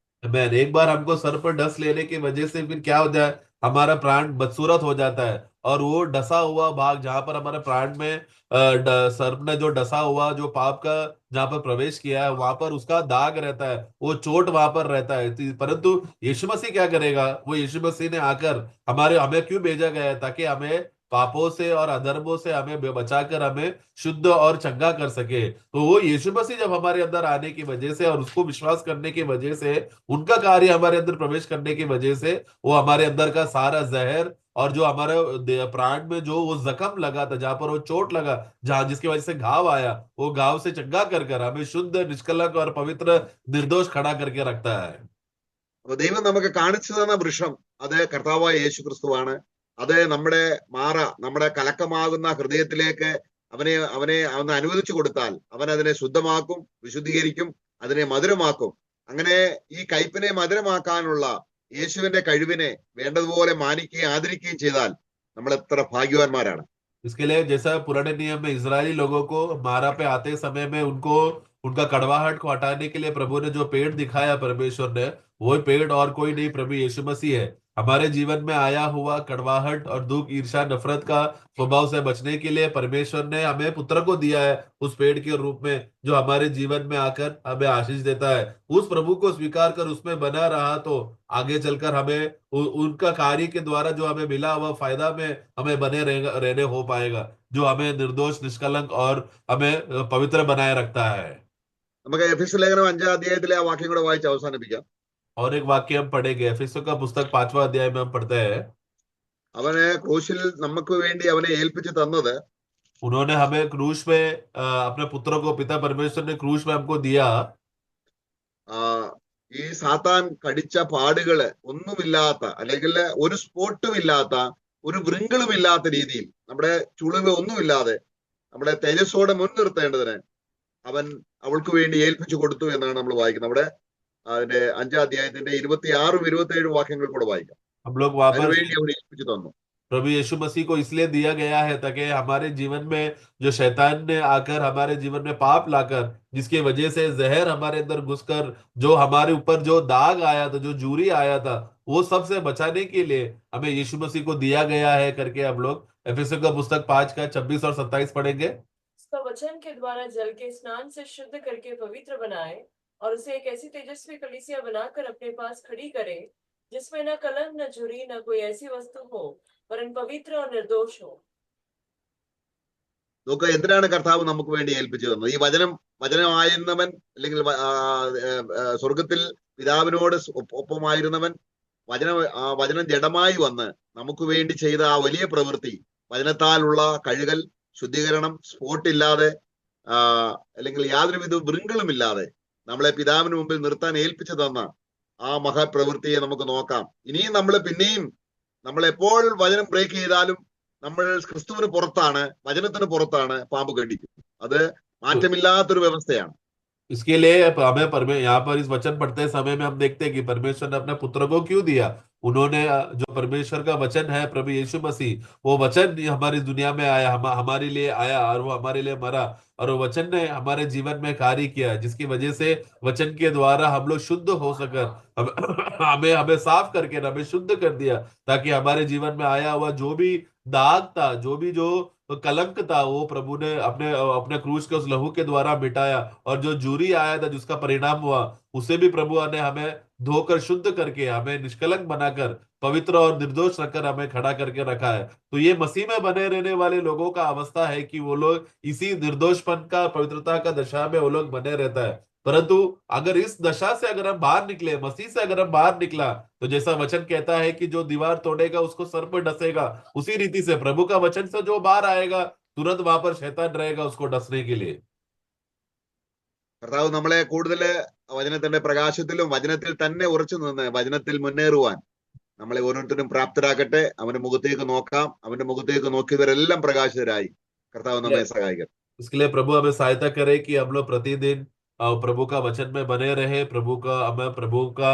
एक बार हमको सर पर डस लेने की वजह से फिर क्या होता है, हमारा प्राण बदसूरत हो जाता है, और वो डसा हुआ भाग जहां पर हमारे प्राण में सर्प ने जो डसा हुआ जो पाप का जहां पर प्रवेश किया है वहां पर उसका दाग रहता है, वो चोट वहां पर रहता है। परंतु यीशु मसीह क्या करेगा, वो यीशु मसीह ने आकर हमें क्यों भेजा गया है, ताकि हमें पापों से और अधर्मों से हमें बचाकर हमें शुद्ध और चंगा कर सके। तो वो यीशु मसीह जब हमारे अंदर आने की वजह से और उसको विश्वास करने की वजह से, उनका कार्य हमारे अंदर प्रवेश करने की वजह से, वो हमारे अंदर का सारा जहर और जो हमारे प्राण में जो वो जख्म लगा था, जहां पर वो चोट लगा, जहां जिसकी वजह से घाव आया, वो घाव से चंगा कर हमें शुद्ध, निष्कलंक और पवित्र निर्दोष खड़ा करके रखता है। അപ്പൊ ദൈവം നമുക്ക് കാണിച്ചു തന്ന വൃക്ഷം അത് കർത്താവായ യേശു ക്രിസ്തുവാണ്. അത് നമ്മുടെ കലക്കമാകുന്ന ഹൃദയത്തിലേക്ക് അവനെ അനുവദിച്ചു കൊടുത്താൽ അവൻ അതിനെ ശുദ്ധമാക്കും, വിശുദ്ധീകരിക്കും, അതിനെ മധുരമാക്കും. അങ്ങനെ ഈ കയ്പിനെ മധുരമാക്കാനുള്ള യേശുവിന്റെ കഴിവിനെ വേണ്ടതുപോലെ മാനിക്കുകയും ആദരിക്കുകയും ചെയ്താൽ നമ്മൾ എത്ര ഭാഗ്യവാന്മാരാണ്. इसके लिए जैसा पुराने नियम में इजरायली लोगों को मारा पे आते समय में उनको उनका कड़वाहट को हटाने के लिए प्रभु ने जो पेड़ दिखाया परमेश्वर ने, वो पेड़ और कोई नहीं, प्रभु यीशु मसीह है। हमारे जीवन में आया हुआ कड़वाहट और दुख, ईर्ष्या, नफरत का स्वभाव से बचने के लिए परमेश्वर ने हमें पुत्र को दिया है उस पेड़ के रूप में, जो हमारे जीवन में आकर हमें आशीष देता है। उस प्रभु को स्वीकार कर उसमें बना रहा तो आगे चलकर हमें उनका कार्य के द्वारा जो हमें मिला हुआ फायदा में हमें बने रहने हो पाएगा, जो हमें निर्दोष, निष्कलंक और हमें पवित्र बनाए रखता है। നമുക്ക് എഫെസ്യ ലേഖനം 5-ാം അധ്യായത്തിലെ ആ വാക്യം കൂടെ വായിച്ച് അവസാനിപ്പിക്കാം. और एक वाक्य हम पढ़ेंगे, एफेसों का पुस्तक 5वां अध्याय में हम पढ़ते हैं, അവനെ ക്രൂശിൽ നമുക്ക് വേണ്ടി അവനെ ഏൽപ്പിച്ചു തന്നത് उन्होंने हमें क्रूस में अपने पुत्र को, पिता परमेश्वर ने क्रूस में हमको दिया। ആ, ഈ സാത്താൻ കടിച്ച പാടുകള് ഒന്നുമില്ലാത്ത, അല്ലെങ്കിൽ ഒരു സ്പോട്ടും ഇല്ലാത്ത, ഒരു വൃങ്കിളും ഇല്ലാത്ത രീതിയിൽ, നമ്മുടെ ചുളിവ് ഒന്നുമില്ലാതെ നമ്മുടെ തേജസ്സോടെ മുൻനിർത്തേണ്ടതിന് അവൻ അവൾക്ക് വേണ്ടി ഏൽപ്പിച്ചു കൊടുത്തു എന്നാണ് നമ്മൾ വായിക്കുന്നത്. നമ്മുടെ അതിന്റെ 5-ാം അധ്യായത്തിന്റെ 26-27 വാക്യങ്ങൾ കൂടെ വായിക്കാം. हम लोग वहां पर അതിനുവേണ്ടി അവൻ ഏൽപ്പിച്ചു തന്നു. प्रभु यीशु मसीह को इसलिए दिया गया है ताकि हमारे जीवन में जो शैतान ने आकर हमारे जीवन में पाप लाकर, जिसकी वजह से जहर हमारे अंदर घुसकर जो हमारे ऊपर जो दाग आया था, जो जूरी आया था, वो सबसे बचाने के लिए हमें यीशु मसीह को दिया गया है करके हम लोग एफेसों का पुस्तक 5 का 26 और 27 पढ़ेंगे। उसका वचन के द्वारा जल के स्नान से शुद्ध करके पवित्र बनाए और उसे एक ऐसी तेजस्वी कलीसिया बनाकर अपने पास खड़ी करे, जिसमें न कलंक, न झुर्री, न कोई ऐसी वस्तु हो, वरन पवित्र और निर्दोष हो। നോക്കുക, എന്തിനാണ് കർത്താവ് നമുക്ക് വേണ്ടി ഏൽപ്പിച്ചു തന്നത്? ഈ വചനമായിരുന്നവൻ, അല്ലെങ്കിൽ സ്വർഗത്തിൽ പിതാവിനോട് ഒപ്പമായിരുന്നവൻ, വചനം ജഡമായി വന്ന് നമുക്ക് വേണ്ടി ചെയ്ത ആ വലിയ പ്രവൃത്തി, വചനത്താലുള്ള കഴുകൽ, ശുദ്ധീകരണം, സ്പോട്ടില്ലാതെ അല്ലെങ്കിൽ യാതൊരുവിധ വൃങ്കളും ഇല്ലാതെ നമ്മളെ പിതാവിന് മുമ്പിൽ നിർത്താൻ ഏൽപ്പിച്ചു തന്ന ആ മഹാപ്രവൃത്തിയെ നമുക്ക് നോക്കാം. ഇനിയും നമ്മൾ എപ്പോൾ വചനം ബ്രേക്ക് ചെയ്താലും നമ്മൾ ക്രിസ്തുവിന് പുറത്താണ്, വചനത്തിന് പുറത്താണ് പാമ്പ് കടിക്കും. അത് മാറ്റമില്ലാത്തൊരു വ്യവസ്ഥയാണ്. इसके लिए हमें यहाँ पर इस वचन पढ़ते समय में हम देखते हैं कि परमेश्वर ने अपने पुत्र को क्यों दिया। उन्होंने जो परमेश्वर का वचन है, प्रभु यीशु मसीह, वो वचन हमारी दुनिया में आया, हमारे लिए आया और वो हमारे लिए मरा, और वो वचन ने हमारे जीवन में कार्य किया, जिसकी वजह से वचन के द्वारा हम लोग शुद्ध हो सकर हमें हमें साफ करके हमें शुद्ध कर दिया, ताकि हमारे जीवन में आया हुआ जो भी दाग था, जो कलंक था, वो प्रभु ने अपने अपने क्रूस के उस लहू के द्वारा मिटाया, और जो जूरी आया था जिसका परिणाम हुआ, उसे भी प्रभु ने हमें धोकर शुद्ध करके हमें निष्कलंक बनाकर पवित्र और निर्दोष रखकर हमें खड़ा करके रखा है। तो ये मसीह में बने रहने वाले लोगों का अवस्था है कि वो लोग इसी निर्दोषपन का, पवित्रता का दशा में वो लोग बने रहता है। परंतु अगर इस दशा से अगर हम बाहर निकले, मसीह से अगर हम बाहर निकला, तो जैसा वचन कहता है कि जो दीवार तोड़ेगा उसको सर पर डसेगा, उसी रीति से प्रभु का वचन से जो बाहर आएगा, तुरंत वहां पर शैतान रहेगा उसको डसने के लिए। കർത്താവ് നമ്മളെ കൂടുതൽ വചനത്തിന്റെ പ്രകാശത്തിലും വചനത്തിൽ തന്നെ ഉറച്ചു നിന്ന് വചനത്തിൽ മുന്നേറുവാൻ നമ്മളെ ഓരോരുത്തരും പ്രാപ്തരാക്കട്ടെ. അവന്റെ മുഖത്തേക്ക് നോക്കാം, അവന്റെ മുഖത്തേക്ക് നോക്കിയവരെല്ലാം പ്രകാശിതരായി. കർത്താവ് നമ്മെ സഹായിക്കട്ടെ. इसके लिए प्रभु हमें सहायता करे कि हम लोग प्रतिदिन प्रभु का वचन में बने रहे, हमें प्रभु का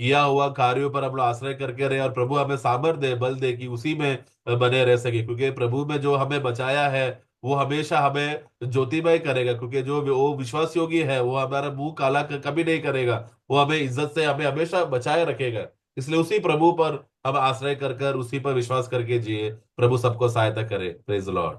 किया हुआ कार्यों पर हम लोग आश्रय करके रहे, और प्रभु हमें सामर्थ दे, बल दे कि उसी में बने रह सके, क्योंकि प्रभु में जो हमें बचाया है वो हमेशा हमें ज्योतिमय करेगा, क्योंकि जो वो विश्वास योगी है वो हमारा मुंह काला कभी नहीं करेगा, वो हमें इज्जत से हमें हमेशा बचाए रखेगा। इसलिए उसी प्रभु पर हम आश्रय कर उसी पर विश्वास करके जिए। प्रभु सबको सहायता करे। Praise the Lord.